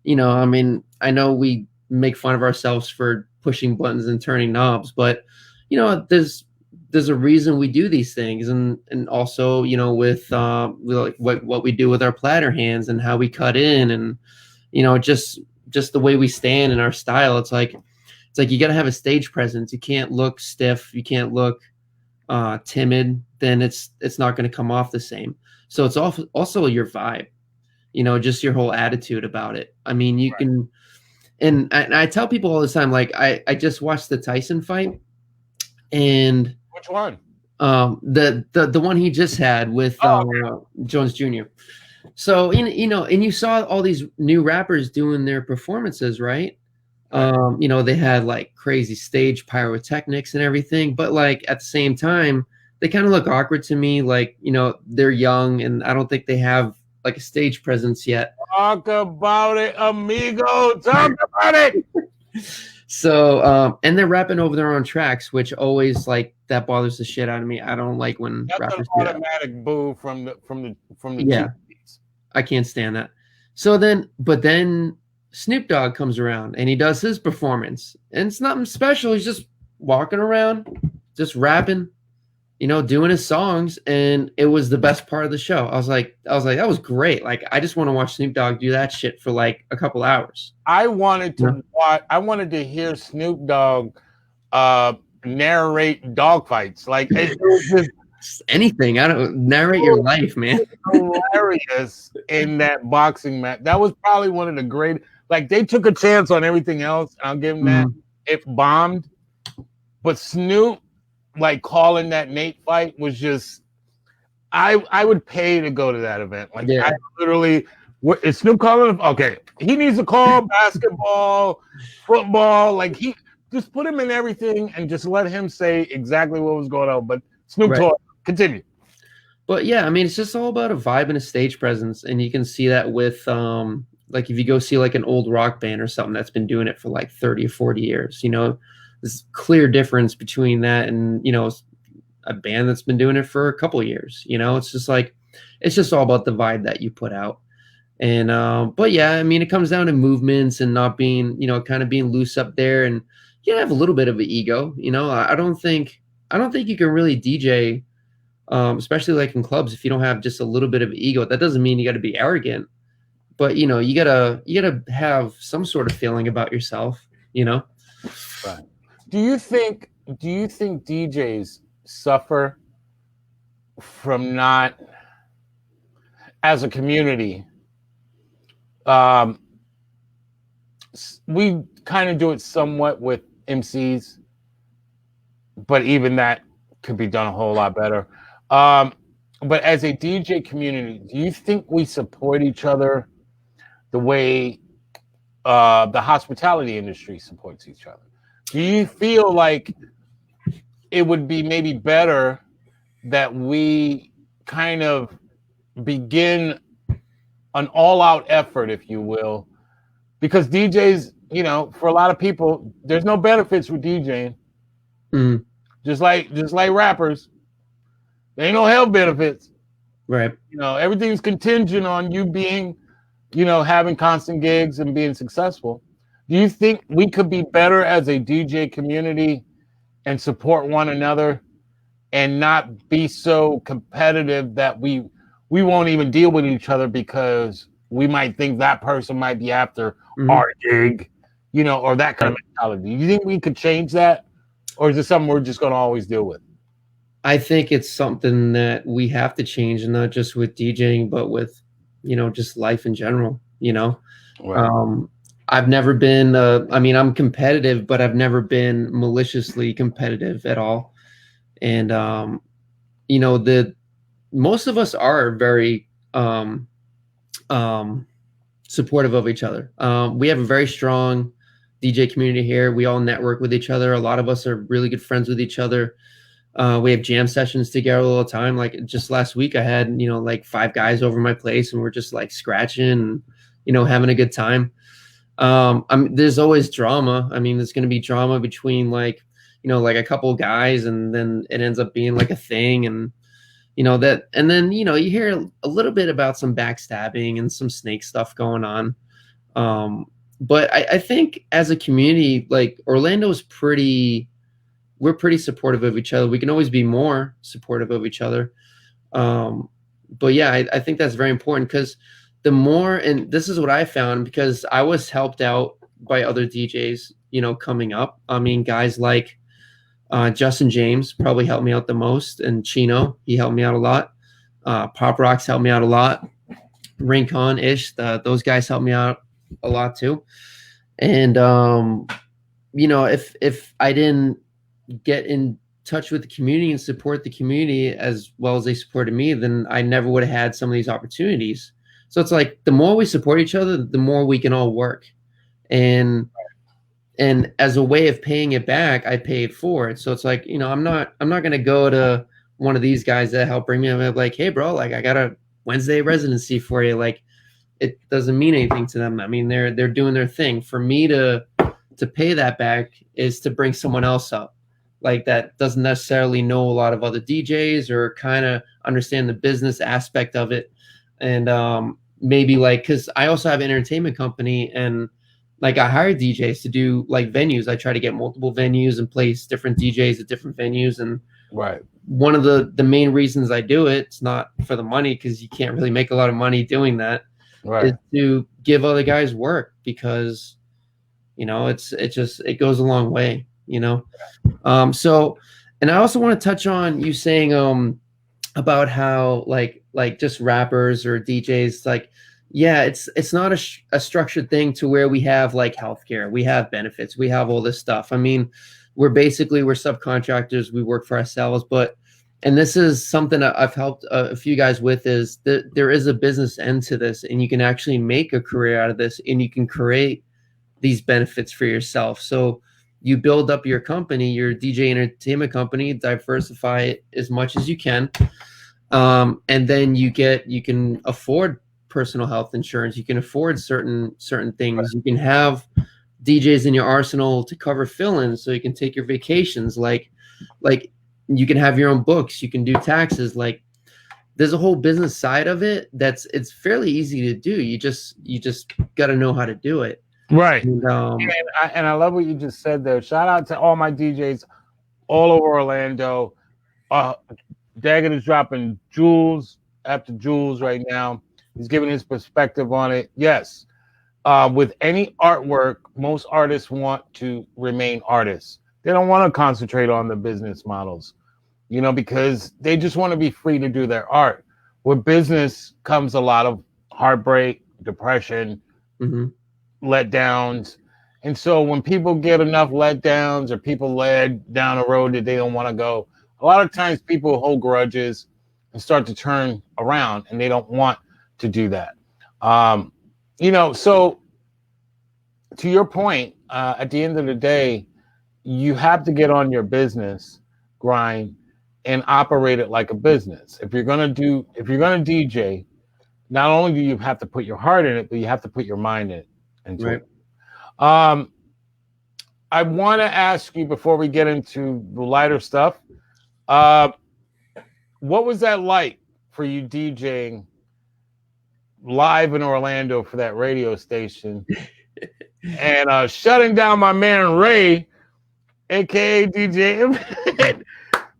I know we make fun of ourselves for pushing buttons and turning knobs, but there's a reason we do these things, and also with like what we do with our platter hands and how we cut in, and just the way we stand and our style. It's like you got to have a stage presence. You can't look stiff. You can't look timid. Then it's not going to come off the same. So it's also your vibe, just your whole attitude about it. I mean, you can, and I tell people all the time, like I just watched the Tyson fight, and which one? The one he just had with Jones Jr. So and you saw all these new rappers doing their performances, right? They had like crazy stage pyrotechnics and everything, but like at the same time, they kind of look awkward to me. Like, they're young and I don't think they have like a stage presence yet. Talk about it, amigo. Talk about it. So, and they're rapping over their own tracks, which always like that bothers the shit out of me. I don't like when rappers do that. Automatic boo from the yeah. I can't stand that. So but then Snoop Dogg comes around and he does his performance, and it's nothing special. He's just walking around, just rapping, doing his songs, and it was the best part of the show. I was like, that was great. Like, I just want to watch Snoop Dogg do that shit for like a couple hours. I wanted to watch. I wanted to hear Snoop Dogg narrate dog fights. Like, it was just anything. I don't narrate your life, man. Hilarious in that boxing match. That was probably one of the great. Like, they took a chance on everything else. I'll give them that. It bombed, but Snoop, like, calling that Nate fight was just. I would pay to go to that event. Like, I literally. Is Snoop calling? Okay, he needs to call basketball, football. Like, he just put him in everything and just let him say exactly what was going on. But Snoop talk. Continue. But yeah, I mean, it's just all about a vibe and a stage presence, and you can see that with like if you go see like an old rock band or something that's been doing it for like 30 or 40 years, there's a clear difference between that and a band that's been doing it for a couple of years. It's just like it's just all about the vibe that you put out. And but yeah, I mean, it comes down to movements and not being kind of being loose up there, and you have a little bit of an ego. I don't think you can really DJ. Especially like in clubs, if you don't have just a little bit of ego. That doesn't mean you got to be arrogant, but you gotta have some sort of feeling about yourself. Right. Do you think DJs suffer from not, as a community? We kind of do it somewhat with MCs, but even that could be done a whole lot better. But as a DJ community, do you think we support each other the way the hospitality industry supports each other? Do you feel like it would be maybe better that we kind of begin an all-out effort, if you will? Because DJs, for a lot of people, there's no benefits with DJing. Mm. Just like rappers. There ain't no health benefits. Right. Everything's contingent on you being, having constant gigs and being successful. Do you think we could be better as a DJ community and support one another and not be so competitive that we won't even deal with each other because we might think that person might be after our gig, or that kind of mentality? Do you think we could change that? Or is it something we're just going to always deal with? I think it's something that we have to change, and not just with DJing, but with, just life in general. Right. I've never been, I'm competitive, but I've never been maliciously competitive at all. And, most of us are very supportive of each other. We have a very strong DJ community here. We all network with each other. A lot of us are really good friends with each other. We have jam sessions together all the time. Like just last week, I had, like 5 guys over my place, and we're just like scratching and, having a good time. There's always drama. I mean, there's going to be drama between like a couple of guys, and then it ends up being like a thing. And, and then, you hear a little bit about some backstabbing and some snake stuff going on. But I think as a community, like Orlando's we're pretty supportive of each other. We can always be more supportive of each other. But yeah, I think that's very important because the more, and this is what I found, because I was helped out by other DJs, coming up. I mean, guys like Justin James probably helped me out the most, and Chino, he helped me out a lot. Pop Rocks helped me out a lot. Rincon Ish, those guys helped me out a lot too. And if I didn't get in touch with the community and support the community as well as they supported me, then I never would have had some of these opportunities. So it's like the more we support each other, the more we can all work. And as a way of paying it back, I pay it forward. So it's like, I'm not gonna go to one of these guys that help bring me up and be like, hey bro, like I got a Wednesday residency for you. Like it doesn't mean anything to them. I mean, they're doing their thing. For me to pay that back is to bring someone else up, like that doesn't necessarily know a lot of other DJs or kind of understand the business aspect of it. And maybe like, because I also have an entertainment company, and like I hire DJs to do like venues. I try to get multiple venues and place different DJs at different venues. And right, one of the main reasons I do it, it's not for the money, because you can't really make a lot of money doing that, right, is to give other guys work, because it goes a long way. So, and I also want to touch on you saying about how like just rappers or DJs, like, yeah, it's not a structured thing to where we have like healthcare, we have benefits, we have all this stuff. I mean, we're subcontractors, we work for ourselves, and this is something that I've helped a few guys with, is that there is a business end to this, and you can actually make a career out of this, and you can create these benefits for yourself. So you build up your company, your DJ entertainment company, diversify it as much as you can. And then you can afford personal health insurance. You can afford certain things. You can have DJs in your arsenal to cover fill-ins, so you can take your vacations. Like you can have your own books. You can do taxes. Like there's a whole business side of it it's fairly easy to do. You just got to know how to do it. right. And I love what you just said there. Shout out to all my DJs all over Orlando. Daggett is dropping jewels after jewels right now. He's giving his perspective on it. Yes, with any artwork, most artists want to remain artists. They don't want to concentrate on the business models, because they just want to be free to do their art. With business comes a lot of heartbreak, depression, letdowns. And so when people get enough letdowns, or people led down a road that they don't want to go, a lot of times people hold grudges and start to turn around, and they don't want to do that. So to your point, at the end of the day, you have to get on your business grind and operate it like a business. If you're gonna DJ, not only do you have to put your heart in it, but you have to put your mind in it. Right. I want to ask you, before we get into the lighter stuff, what was that like for you DJing live in Orlando for that radio station and shutting down my man Ray, aka DJ Infinite?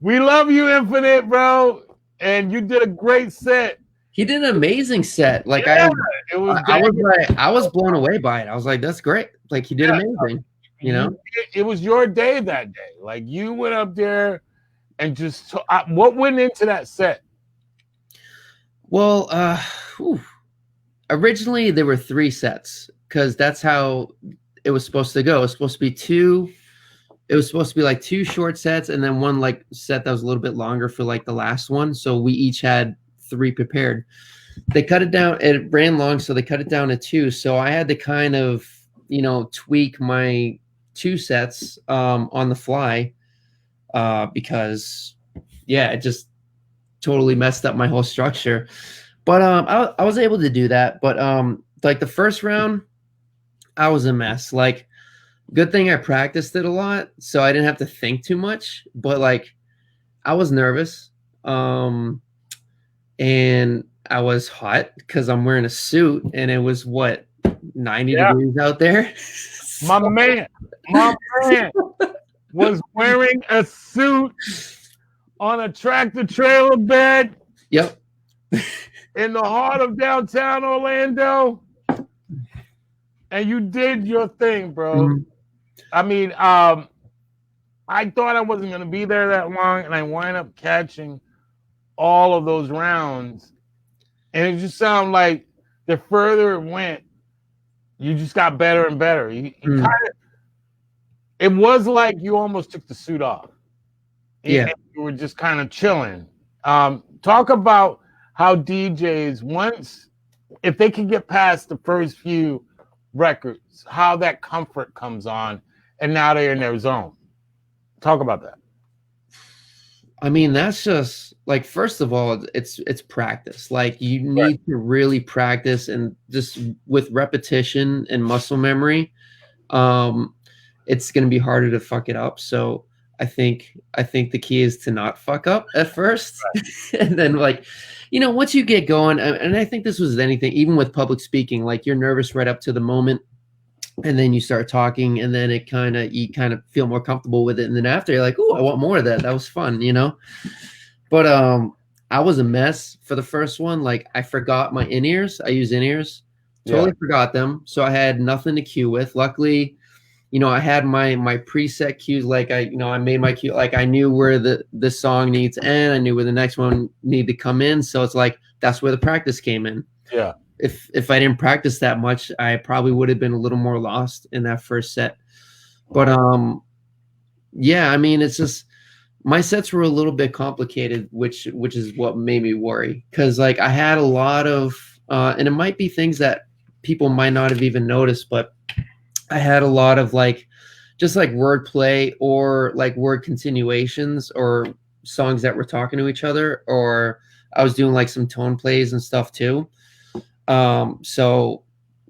We love you, Infinite, bro, and you did a great set. He did an amazing set. Like I was blown away by it. I was like, that's great. Like he did amazing. It was your day that day. Like you went up there and just what went into that set? Well, originally there were 3 sets, because that's how it was supposed to go. It was supposed to be 2. It was supposed to be like 2 short sets, and then one like set that was a little bit longer for like the last one. So we each had 3 prepared. They cut it down. It ran long, so they cut it down to 2. So I had to kind of, tweak my 2 sets on the fly, because it just totally messed up my whole structure. But I was able to do that. But like the first round, I was a mess. Like, good thing I practiced it a lot, so I didn't have to think too much. But like, I was nervous, and I was hot because I'm wearing a suit, and it was 90 degrees out there. My man was wearing a suit on a tractor trailer bed. Yep. in the heart of downtown Orlando, and you did your thing, bro. Mhm. I mean, I thought I wasn't going to be there that long, and I wind up catching all of those rounds. And it just sounded like the further it went, you just got better and better. It was like you almost took the suit off. Yeah. And you were just kind of chilling. Talk about how DJs, once, if they can get past the first few records, how that comfort comes on, and now they're in their zone. Talk about that. I mean, that's just like, first of all, it's practice. Like, you need to really practice, and just with repetition and muscle memory, it's going to be harder to fuck it up. So I think the key is to not fuck up at first, and then, like, once you get going, and I think this was anything, even with public speaking, like, you're nervous right up to the moment, and then you start talking, and then you kind of feel more comfortable with it, and then after, you're like, oh, I want more of that. That was fun, But I was a mess for the first one. Like, I forgot my in-ears. I use in-ears. Totally forgot them. So I had nothing to cue with. Luckily, I had my preset cues. Like, I made my cue. Like, I knew where the song needs to end. I knew where the next one needed to come in. So it's like, that's where the practice came in. Yeah. If I didn't practice that much, I probably would have been a little more lost in that first set. But yeah, I mean, it's just, my sets were a little bit complicated, which is what made me worry, because, like, I had a lot of and it might be things that people might not have even noticed, but I had a lot of, like, just like word play, or like word continuations, or songs that were talking to each other, or I was doing like some tone plays and stuff too. So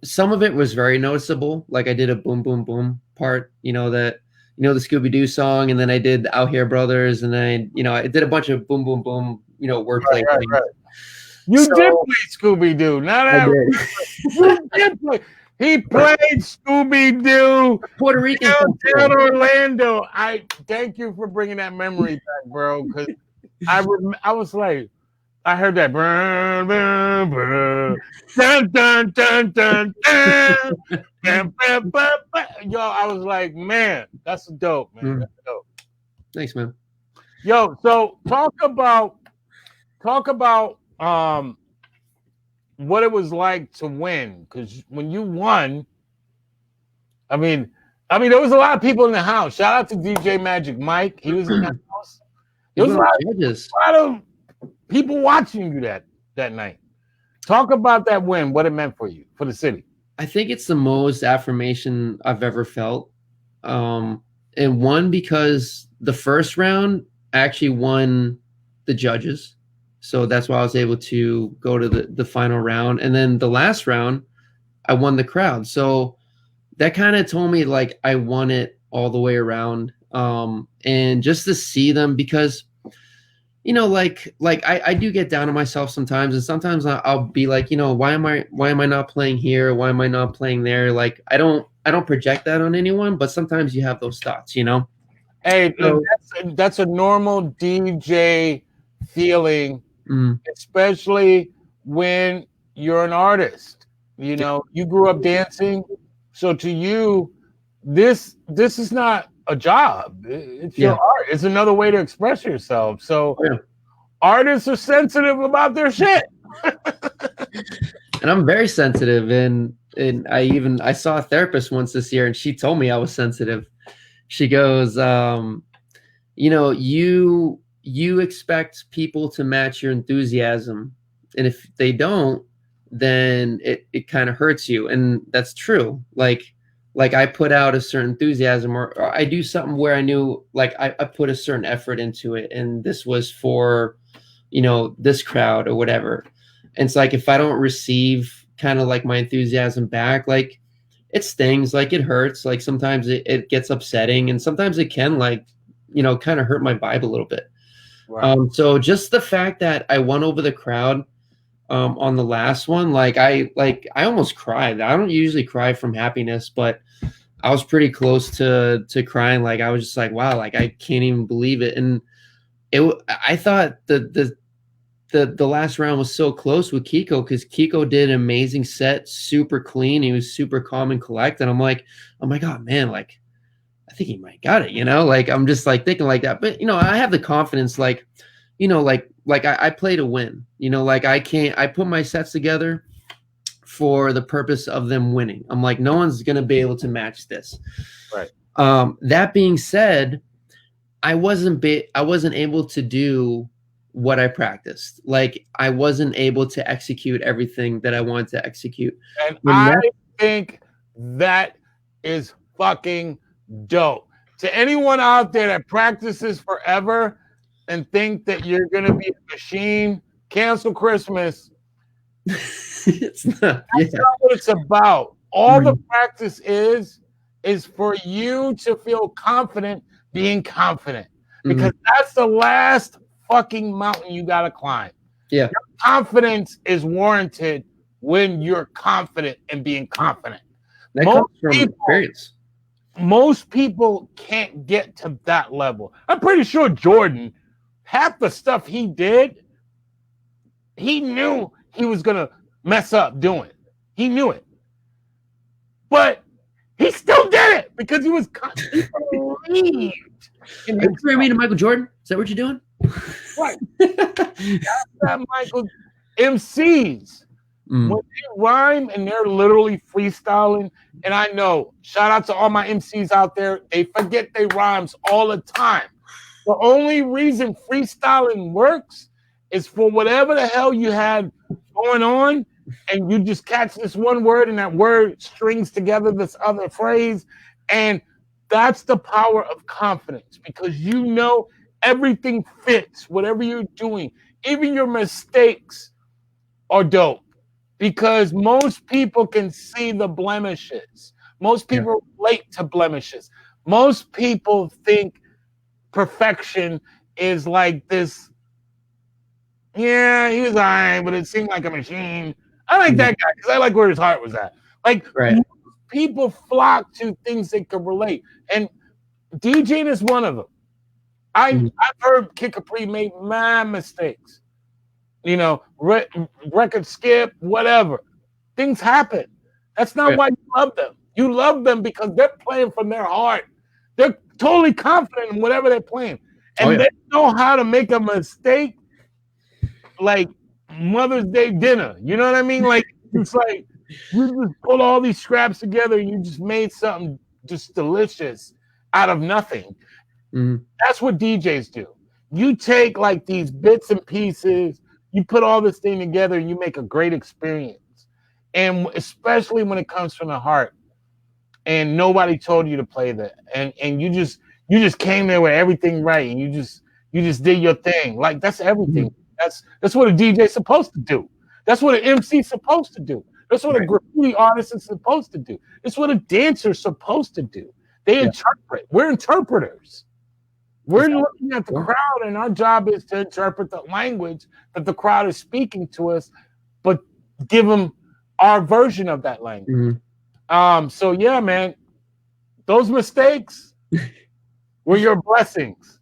some of it was very noticeable. Like, I did a boom, boom, boom part, the Scooby-Doo song, and then I did Out Here Brothers, and then, I did a bunch of boom, boom, boom, wordplay. Right. You did play Scooby-Doo. Now that you did play. He played Scooby-Doo, Puerto Rican, downtown Orlando. I thank you for bringing that memory back, bro, because I was like, I heard that. Brr, brr, brr. Dun, dun, dun, dun, dun. Yo, I was like, man, that's dope, man. That's dope. Thanks, man. Yo, so talk about what it was like to win, because when you won, I mean, there was a lot of people in the house. Shout out to DJ Magic Mike. He was in the house. There was a lot of people watching you that night. Talk about that win, what it meant for you, for the city. I think it's the most affirmation I've ever felt. And one, because the first round I actually won the judges. So that's why I was able to go to the final round. And then the last round, I won the crowd. So that kind of told me, like, I won it all the way around. And just to see them, because, like I do get down on myself sometimes, and sometimes I'll be like, why am I not playing here? Why am I not playing there? Like, I don't project that on anyone, but sometimes you have those thoughts, Hey, so, that's a normal DJ feeling, especially when you're an artist. You grew up dancing, so to you, this is not a job. It's your art. It's another way to express yourself. So artists are sensitive about their shit. And I'm very sensitive, and I saw a therapist once this year, and she told me I was sensitive. She goes, you expect people to match your enthusiasm, and if they don't, then it kind of hurts you. And that's true. Like I put out a certain enthusiasm, or I do something where I knew, like, I put a certain effort into it, and this was for, this crowd or whatever. And it's like, if I don't receive kind of like my enthusiasm back, like, it stings, like, it hurts. Like, sometimes it gets upsetting, and sometimes it can, like, kind of hurt my vibe a little bit. Right. So just the fact that I won over the crowd on the last one, I almost cried. I don't usually cry from happiness, but I was pretty close to crying. Like, I was just like, wow, like, I can't even believe it. And I thought the the last round was so close with Kiko because Kiko did an amazing set, super clean. He was super calm and collect. And I'm like, oh my God, man, like, I think he might got it, you know? Like, I'm just like thinking like that. But, you know, I have the confidence, like, you know, like I play to win, you know, like I put my sets together for the purpose of them winning. I'm like, no one's going to be able to match this. Right. That being said, I wasn't able to do what I practiced. Like I wasn't able to execute everything that I wanted to execute. And I think that is fucking dope. To anyone out there that practices forever and think that you're going to be a machine, cancel Christmas. It's not, That's not what it's about. All the practice is for you to feel confident being confident. Because that's the last fucking mountain you got to climb. Yeah. Your confidence is warranted when you're confident in being confident. That comes from experience. Most people can't get to that level. I'm pretty sure Jordan, half the stuff he did, he knew he was going to mess up doing. He knew it. But he still did it because he believed. Are you comparing me to Michael Jordan? Is that what you're doing? Right. That's that Michael MCs. When they rhyme and they're literally freestyling, and I know, shout out to all my MCs out there, they forget they rhymes all the time. The only reason freestyling works is for whatever the hell you had going on, and you just catch this one word and that word strings together this other phrase, and that's the power of confidence because you know everything fits, whatever you're doing. Even your mistakes are dope because most people can see the blemishes. Most people relate to blemishes. Most people think perfection is like this. Yeah, he was all right, but it seemed like a machine. I like that guy because I like where his heart was at. Like, people flock to things they can relate. And DJing is one of them. I've heard Kid Capri make mad mistakes. You know, record skip, whatever. Things happen. That's not why you love them. You love them because they're playing from their heart. They're totally confident in whatever they're playing. And they know how to make a mistake like Mother's Day dinner. You know what I mean? Like, it's like you just pull all these scraps together and you just made something just delicious out of nothing. That's what DJs do. You take like these bits and pieces, you put all this thing together and you make a great experience. And especially when it comes from the heart and nobody told you to play that. And you just came there with everything right and you just did your thing. Like that's everything. That's what a DJ's supposed to do. That's what an MC's supposed to do. That's what a graffiti artist is supposed to do. It's what a dancer's supposed to do. They interpret. We're interpreters. We're looking at the crowd, and our job is to interpret the language that the crowd is speaking to us, but give them our version of that language. So yeah, man, those mistakes were your blessings.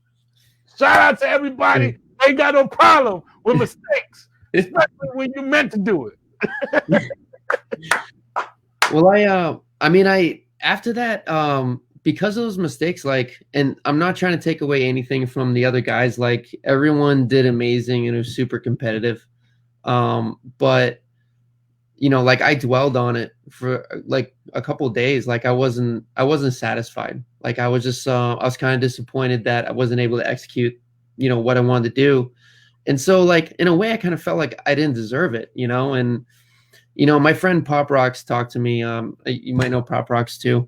Shout out to everybody. Ain't got no problem with mistakes, especially when you meant to do it. Well, after that, because of those mistakes, like, and I'm not trying to take away anything from the other guys, like everyone did amazing and it was super competitive. But you know, like I dwelled on it for like a couple of days. Like I wasn't satisfied. Like I was just, I was kind of disappointed that I wasn't able to execute, you know, what I wanted to do. And so like, in a way I kind of felt like I didn't deserve it, you know? And, you know, my friend Pop Rocks talked to me. You might know Pop Rocks too.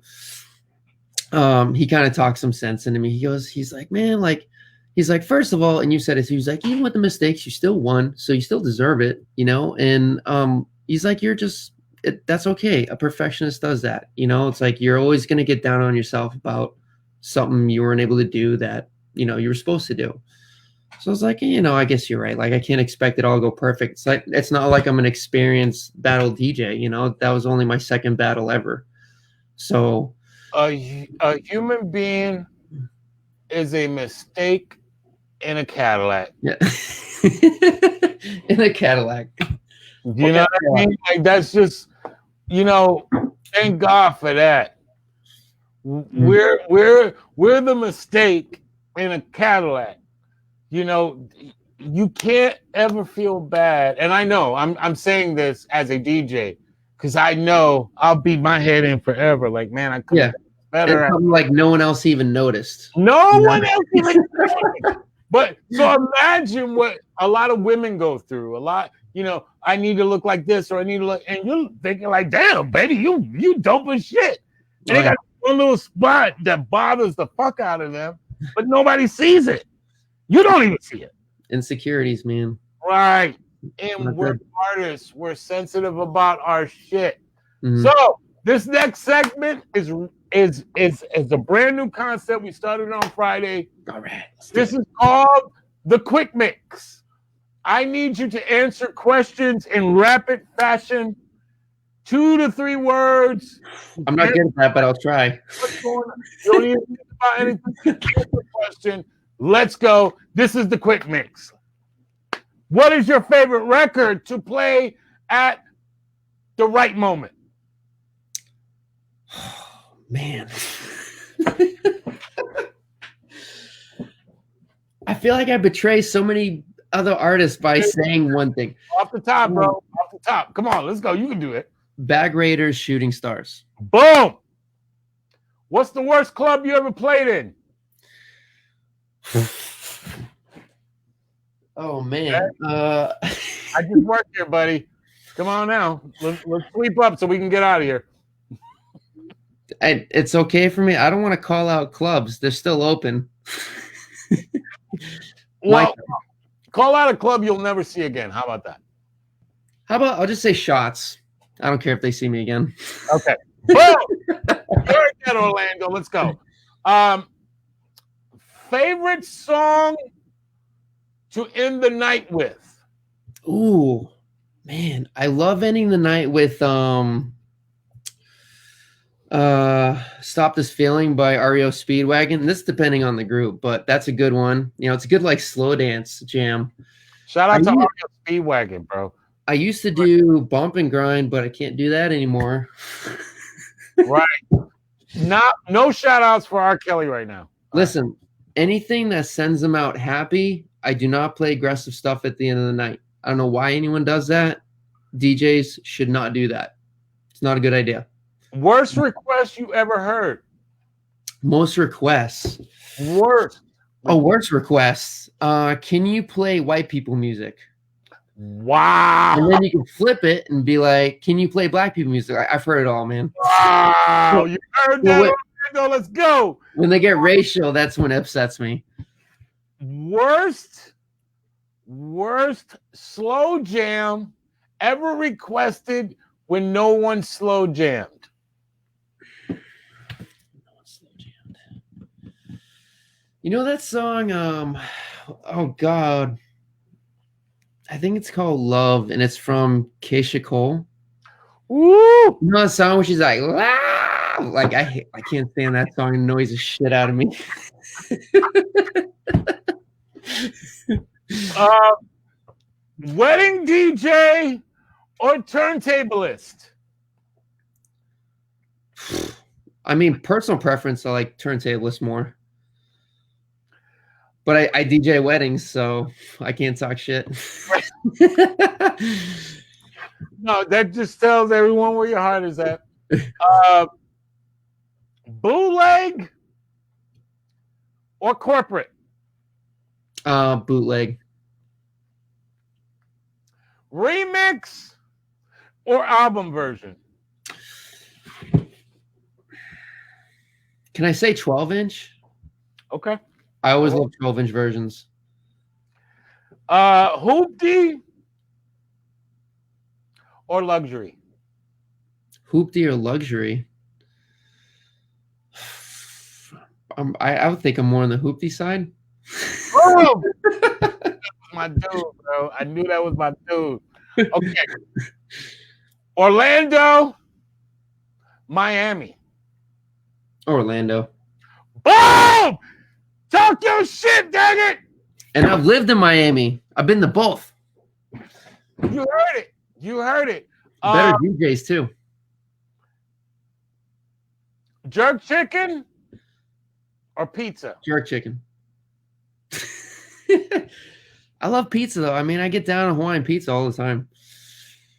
He kind of talked some sense into me. He's like, man, like, he's like, first of all, and you said it, he was like, even with the mistakes, you still won. So you still deserve it, you know? And, he's like, that's okay. A perfectionist does that. You know, it's like, you're always going to get down on yourself about something you weren't able to do that, you know, you were supposed to do. So I was like, you know, I guess you're right. Like, I can't expect it all to go perfect. It's like, it's not like I'm an experienced battle DJ, you know, that was only my second battle ever. So a human being is a mistake in a Cadillac. Yeah. In a Cadillac. You know what I mean? Like that's just, thank God for that. We're the mistake in a Cadillac. You can't ever feel bad. And I know I'm saying this as a DJ because I know I'll beat my head in forever. Like, man, I could have done better. Something like no one else even noticed. No one else even noticed. But so imagine what a lot of women go through. A lot, I need to look like this or I need to look, and you're thinking like, damn, baby, you dope as shit. And they got one little spot that bothers the fuck out of them, but nobody sees it. You don't even see it. Insecurities, man. Right. And we're artists. We're sensitive about our shit. So this next segment is a brand new concept we started on Friday. All right. This is called the Quick Mix. I need you to answer questions in rapid fashion, 2 to 3 words. I'm not good at that, but I'll try. What's going on? You don't even think about anything. Answer the question. Let's go. This is the Quick Mix. What is your favorite record to play at the right moment? Oh, man. I feel like I betray so many other artists by saying one thing. Off the top, bro. Off the top. Come on, let's go. You can do it. Bag Raiders, Shooting Stars. Boom. What's the worst club you ever played in? Oh man, I just work here, buddy. Come on now, let's sweep up so we can get out of here. It's okay for me. I don't want to call out clubs; they're still open. Well, call out a club you'll never see again. How about that? How about I'll just say Shots. I don't care if they see me again. Okay. Boom. You're at Orlando. Let's go. Favorite song to end the night with? Ooh, man, I love ending the night with Stop This Feeling by REO Speedwagon. This depending on the group, but that's a good one. It's a good like slow dance jam. Shout out to REO Speedwagon, bro. I used to do Bump and Grind, but I can't do that anymore. Right. No shout outs for R. Kelly right now. Listen, anything that sends them out happy, I do not play aggressive stuff at the end of the night. I don't know why anyone does that. DJs should not do that. It's not a good idea. Worst request you ever heard? Most requests. Worst. Oh, worst requests. Can you play white people music? Wow. And then you can flip it and be like, can you play black people music? I've heard it all, man. Wow. You heard that? Let's go. When they get racial, that's when it upsets me. Worst slow jam ever requested when no one slow jammed? You know that song? Oh God. I think it's called Love, and it's from Keisha Cole. Woo! You know that song where she's like, "Wow!" Like I can't stand that song. It annoys the shit out of me. Wedding DJ or turntablist? I mean, personal preference, I like turntablist more. But I DJ weddings, so I can't talk shit. No, that just tells everyone where your heart is at. Bootleg or corporate? Bootleg. Remix or album version? Can I say 12-inch? Okay. I always love 12-inch versions. Hoopty or luxury? Hoopty or luxury? I would think I'm more on the hoopty side. Oh, that was my dude, bro. I knew that was my dude. Okay. Orlando, Miami. Orlando. Boom! Talk your shit, Daggett! And I've lived in Miami. I've been to both. You heard it. You heard it. Better DJs too. Jerk chicken or pizza? Jerk chicken. I love pizza though. I mean, I get down on Hawaiian pizza all the time.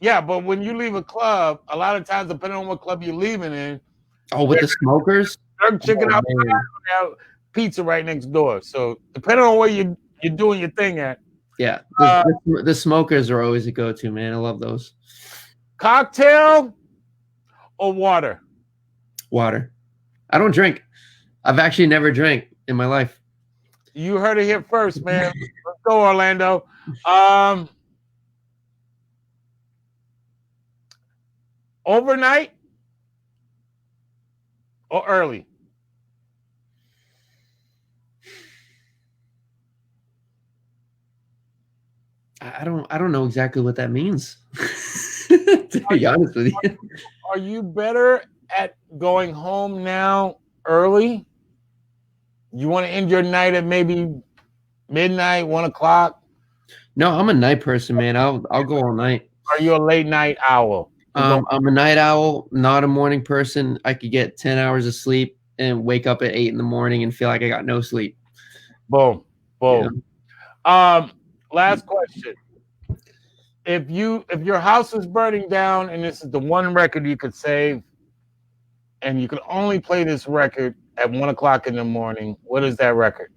Yeah, but when you leave a club, a lot of times, depending on what club you're leaving in, oh, with the smokers, jerk chicken outside, pizza right next door. So depending on where you're doing your thing at. Yeah, the smokers are always a go-to, man. I love those. Cocktail or water? Water. I don't drink. I've actually never drank in my life. You heard it here first, man. Let's go, Orlando. Overnight or early? I don't know exactly what that means. To be honest with you. Are you better at going home now early? You want to end your night at maybe midnight, 1 o'clock? No, I'm a night person, man. I'll go all night. Are you a late night owl? I'm a night owl, not a morning person. I could get 10 hours of sleep and wake up at 8 in the morning and feel like I got no sleep. Boom. Boom. Yeah. Last question. If your house is burning down and this is the one record you could save and you could only play this record at 1 o'clock in the morning, what is that record?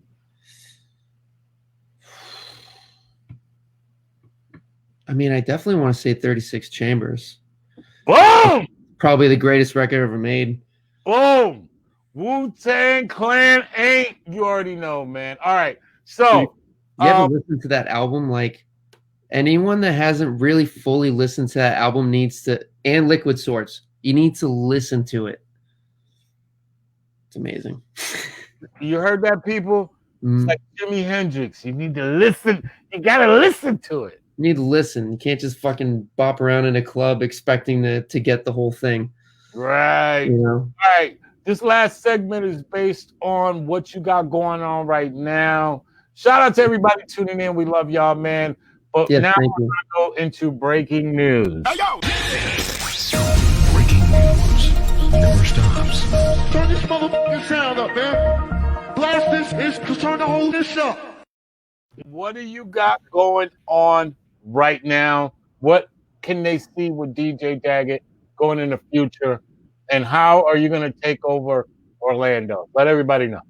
I mean, I definitely want to say 36 Chambers. Boom! Probably the greatest record ever made. Boom! Wu-Tang Clan ain't. You already know, man. All right. So you ever listen to that album? Like, anyone that hasn't really fully listened to that album needs to, and Liquid Swords, you need to listen to it. It's amazing. You heard that, people? It's like Jimi Hendrix. You need to listen. You gotta listen to it. You need to listen. You can't just fucking bop around in a club expecting to get the whole thing. Right. You know? All right. This last segment is based on what you got going on right now. Shout out to everybody tuning in. We love y'all, man. But now we're going to go into breaking news. Hey, yo! Breaking news never stops. Turn this motherfucking sound up, man. Blast this is turn the whole this up. What do you got going on right now? What can they see with DJ Daggett going in the future? And how are you going to take over Orlando? Let everybody know.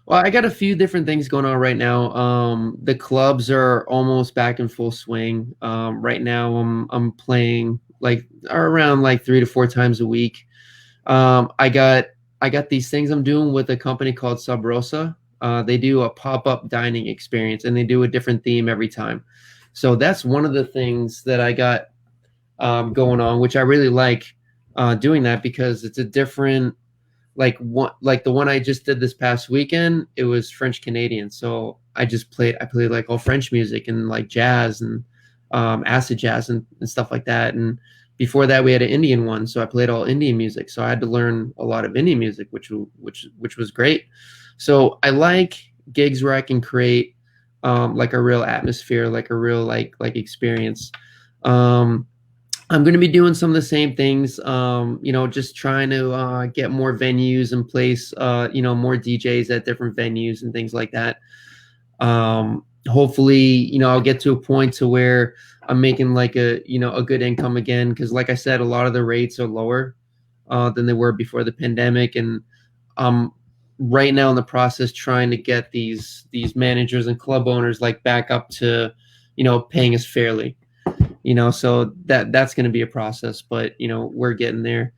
Well, I got a few different things going on right now. The clubs are almost back in full swing. Right now, I'm playing like around like 3 to 4 times a week. I got these things I'm doing with a company called Sub Rosa. They do a pop-up dining experience, and they do a different theme every time. So that's one of the things that I got going on, which I really like doing that because it's a different. Like the one I just did this past weekend, it was French Canadian. So I played like all French music and like jazz and acid jazz and stuff like that. And before that, we had an Indian one, so I played all Indian music. So I had to learn a lot of Indian music, which was great. So I like gigs where I can create like a real atmosphere, like a real like experience. I'm going to be doing some of the same things, just trying to get more venues and place, more DJs at different venues and things like that. Hopefully, I'll get to a point to where I'm making like a good income again. Cause like I said, a lot of the rates are lower than they were before the pandemic. And I'm right now in the process trying to get these managers and club owners like back up to, paying us fairly. So that's going to be a process, but we're getting there.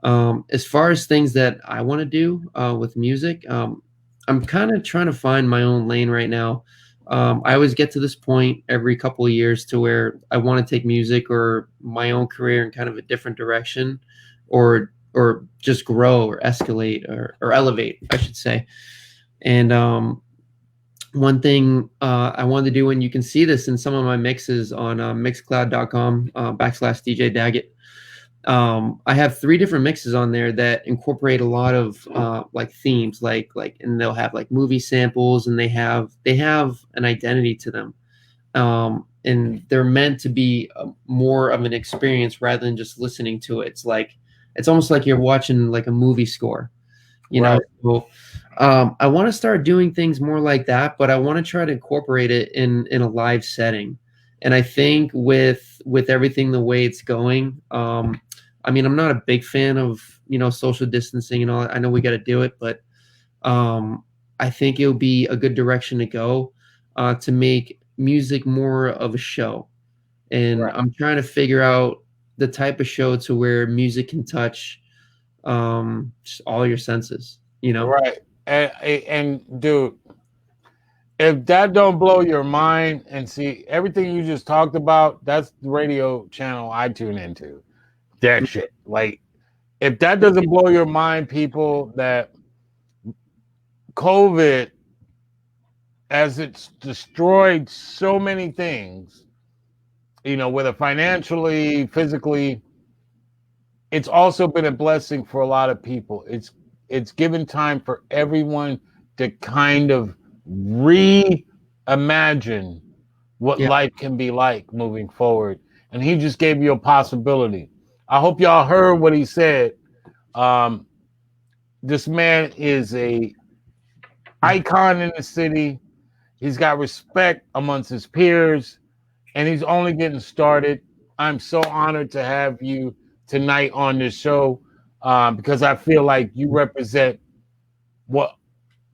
As far as things that I want to do with music, I'm kind of trying to find my own lane right now. I always get to this point every couple of years to where I want to take music or my own career in kind of a different direction, or just grow or escalate or elevate, I should say. And one thing I wanted to do, and you can see this in some of my mixes on mixcloud.com /DJ Daggett. I have 3 different mixes on there that incorporate a lot of like themes, like, and they'll have like movie samples, and they have an identity to them. and they're meant to be more of an experience rather than just listening to it. It's almost like you're watching like a movie score, you know. Right. So, I want to start doing things more like that, but I want to try to incorporate it in a live setting. And I think with everything the way it's going, I mean, I'm not a big fan of, social distancing and all that. I know we got to do it, but I think it'll be a good direction to go, to make music more of a show. And Right. I'm trying to figure out the type of show to where music can touch just all your senses, Right. And dude, if that don't blow your mind, and see everything you just talked about, that's the radio channel I tune into. That shit. Like, if that doesn't blow your mind, people, that COVID, as it's destroyed so many things, whether financially, physically, it's also been a blessing for a lot of people. It's given time for everyone to kind of reimagine what life can be like moving forward. And he just gave you a possibility. I hope y'all heard what he said. This man is a icon in the city. He's got respect amongst his peers, and he's only getting started. I'm so honored to have you tonight on this show, because I feel like you represent what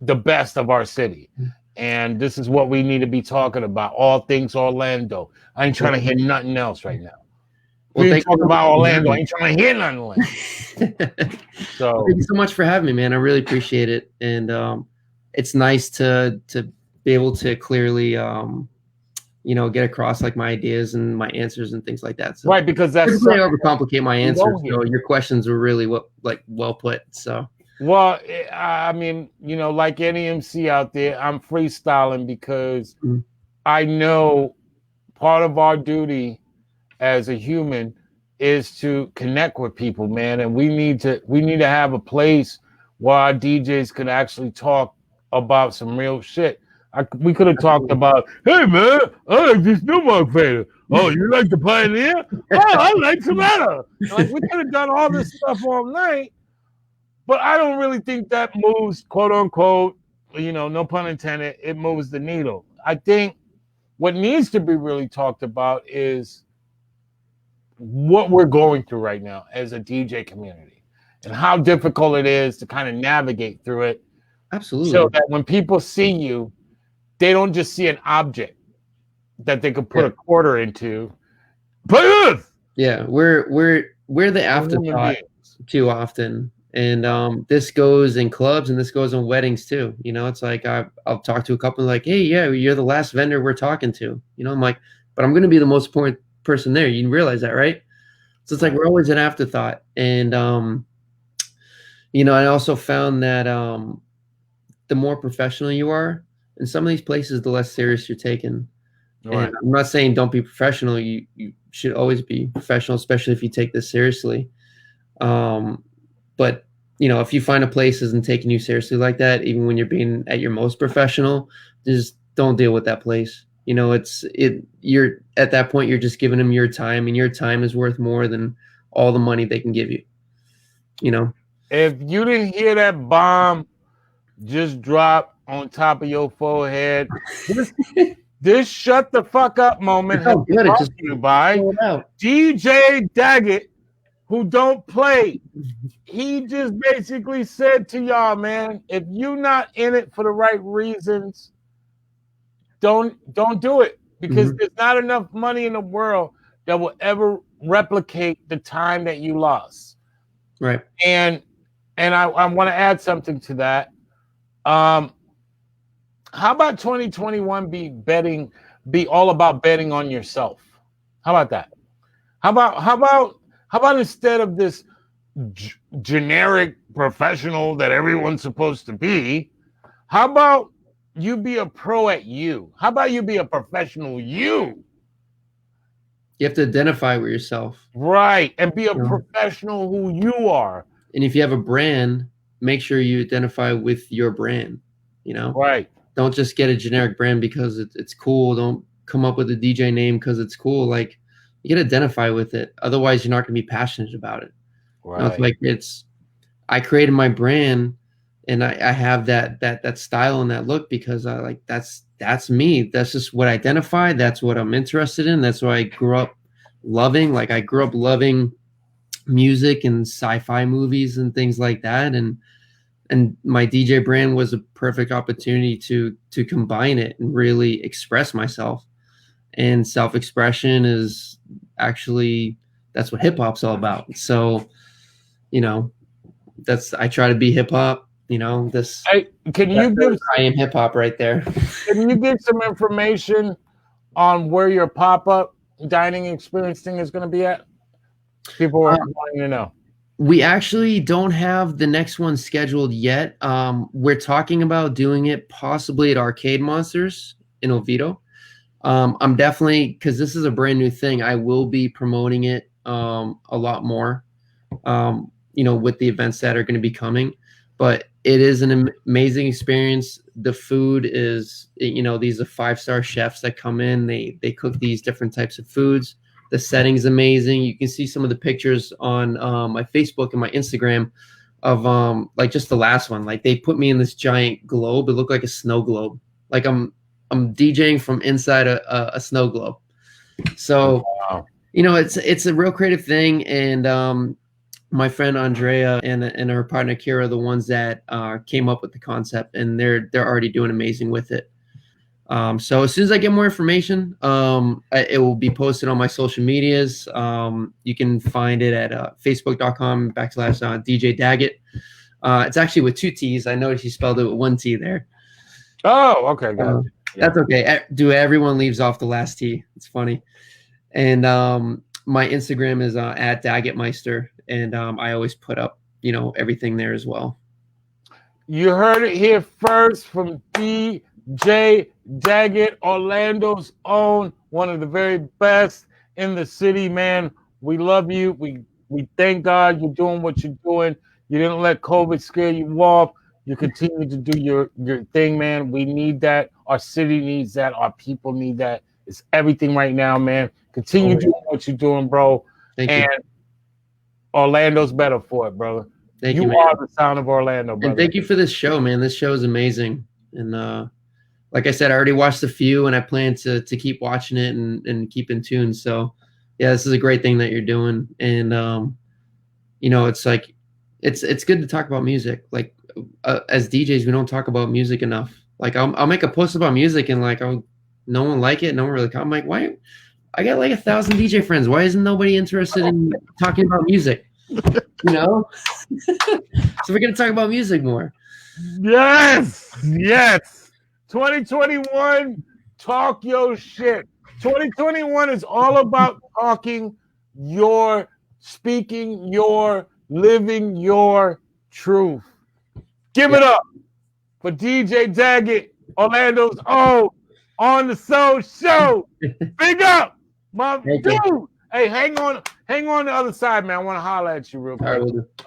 the best of our city. And this is what we need to be talking about. All things Orlando. I ain't trying to hear nothing else right now. We ain't talking about Orlando. I ain't trying to hear nothing else. So thank you so much for having me, man. I really appreciate it. And it's nice to be able to clearly get across like my ideas and my answers and things like that. So right, because that's I overcomplicate my answers. So your questions were really well put. So well, I mean, like any MC out there, I'm freestyling because I know part of our duty as a human is to connect with people, man, and we need to have a place where our DJs could actually talk about some real shit. We could have talked about, hey man, I like this new Mark Vader. Oh, you like the Pioneer? Oh, I like Sonata. Like, we could have done all this stuff all night, but I don't really think that moves, quote unquote, no pun intended, it moves the needle. I think what needs to be really talked about is what we're going through right now as a DJ community and how difficult it is to kind of navigate through it. Absolutely. So that when people see you, they don't just see an object that they could put a quarter into. Play this! Yeah, we're the afterthought too often. And this goes in clubs and this goes in weddings too. It's like I'll talk to a couple like, hey, yeah, you're the last vendor we're talking to. I'm like, but I'm going to be the most important person there. You realize that, right? So it's like we're always an afterthought. And I also found that the more professional you are in some of these places, the less serious you're taken. Right. And I'm not saying don't be professional. You should always be professional, especially if you take this seriously. But if you find a place isn't taking you seriously like that, even when you're being at your most professional, just don't deal with that place. You're at that point, you're just giving them your time, and your time is worth more than all the money they can give you. If you didn't hear that bomb just drop on top of your forehead, this shut the fuck up moment has been brought to you by DJ Daggett, who don't play. He just basically said to y'all, man, if you're not in it for the right reasons, don't do it, because there's not enough money in the world that will ever replicate the time that you lost. Right. And I want to add something to that. How about 2021 be all about betting on yourself? How about that? How about instead of this generic professional that everyone's supposed to be, how about you be a pro at you? How about you be a professional you? You have to identify with yourself. Right. And be a professional who you are. And if you have a brand, make sure you identify with your brand, Right. Don't just get a generic brand because it's cool. come up with a DJ name because it's cool. Like you gotta identify with it. Otherwise, you're not gonna be passionate about it. Right. You know, it's like I created my brand, and I have that style and that look because I like that's me. That's just what I identify. That's what I'm interested in. That's what I grew up loving. Like I grew up loving music and sci-fi movies and things like that, and my DJ brand was a perfect opportunity to combine it and really express myself. And self-expression is actually that's what hip hop's all about. So, you know, I try to be hip hop. You know, Hey, can you give I am hip hop right there. can you give some information on where your pop-up dining experience thing is going to be at? People are wanting to know. We actually don't have the next one scheduled yet. We're talking about doing it possibly at Arcade Monsters in Oviedo. I'm definitely, because this is a brand new thing, I will be promoting it a lot more, you know, with the events that are going to be coming. But it is an amazing experience. The food is, you know, these are 5-star chefs that come in. They cook these different types of foods. The setting's amazing. You can see some of the pictures on my Facebook and my Instagram of like just the last one. Like they put me in this giant globe. It looked like a snow globe. Like I'm DJing from inside a snow globe. So, Wow. you know, it's a real creative thing. And my friend Andrea and her partner Kira are the ones that came up with the concept, and they're already doing amazing with it. So as soon as I get more information, it will be posted on my social medias. You can find it at facebook.com/DJ Daggett. It's actually with 2 T's. I noticed you spelled it with 1 T there. Oh, okay, got it. That's okay. Everyone leaves off the last T. It's funny. And my Instagram is at Daggettmeister, and I always put up, you know, everything there as well. You heard it here first from DJ Daggett, Orlando's own, one of the very best in the city, man. We love you. We thank God you're doing what you're doing. You didn't let COVID scare you off. You continue to do your thing, man. We need that. Our city needs that. Our people need that. It's everything right now, man. Continue doing what you're doing, bro. Thank and you. Orlando's better for it, brother. Thank You man. are the sound of Orlando, brother. And thank you for this show, man. This show is amazing. And like I said, I already watched a few, and I plan to keep watching it and keep in tune. So, yeah, this is a great thing that you're doing. And you know, it's like it's good to talk about music. Like as DJs, we don't talk about music enough. Like I'll make a post about music, and like no one like it, no one really. I'm like, why? I got like 1,000 DJ friends. Why isn't nobody interested in talking about music? You know? So we're gonna talk about music more. Yes. 2021, talk your shit. 2021 is all about talking your, speaking your, living your truth. Give it up for DJ Daggett, Orlando's own, on the Soul Show. Big up, my dude. Hey, hang on the other side, man. I want to holler at you real quick.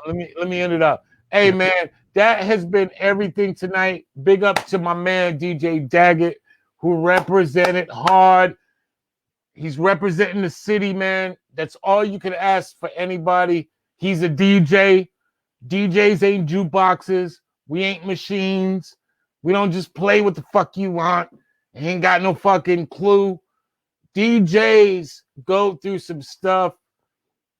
Let me end it up. Hey, man, that has been everything tonight. Big up to my man DJ Daggett, who represented hard. He's representing the city, man. That's all you can ask for anybody. He's a DJ. DJs ain't jukeboxes. We ain't machines. We don't just play what the fuck you want. Ain't got no fucking clue. DJs go through some stuff,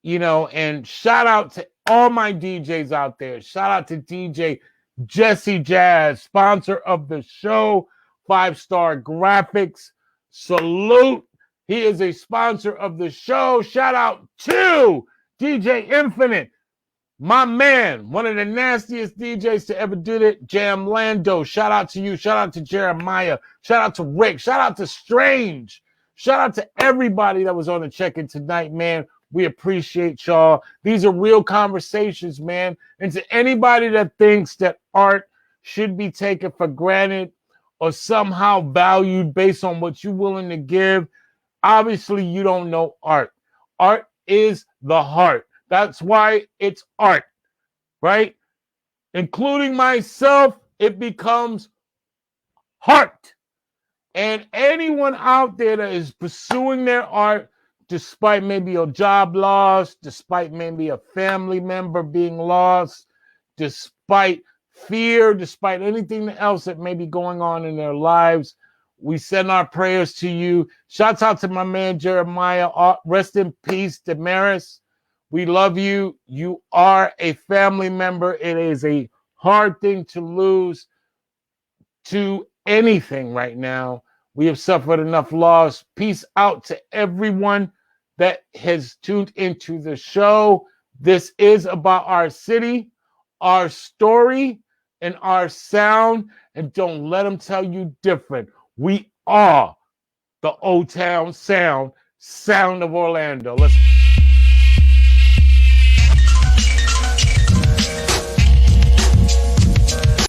you know, and shout out to all my DJs out there. Shout out to DJ Jesse Jazz, sponsor of the show, 5-Star Graphics. Salute. He is a sponsor of the show. Shout out to DJ Infinite, my man, one of the nastiest DJs to ever do it, Jam Lando. Shout out to you. Shout out to Jeremiah. Shout out to Rick. Shout out to Strange. Shout out to everybody that was on the check-in tonight, man. We appreciate y'all. These are real conversations, man. And to anybody that thinks that art should be taken for granted or somehow valued based on what you're willing to give, obviously you don't know art. Art is the heart. That's why it's art, right? Including myself, it becomes heart. And anyone out there that is pursuing their art, despite maybe a job loss, despite maybe a family member being lost, despite fear, despite anything else that may be going on in their lives, we send our prayers to you. Shouts out to my man Jeremiah. Rest in peace, Damaris. We love you. You are a family member. It is a hard thing to lose to anything right now. We have suffered enough loss. Peace out to everyone that has tuned into the show. This is about our city, our story, and our sound. And don't let them tell you different. We are the O-Town sound of Orlando. Let's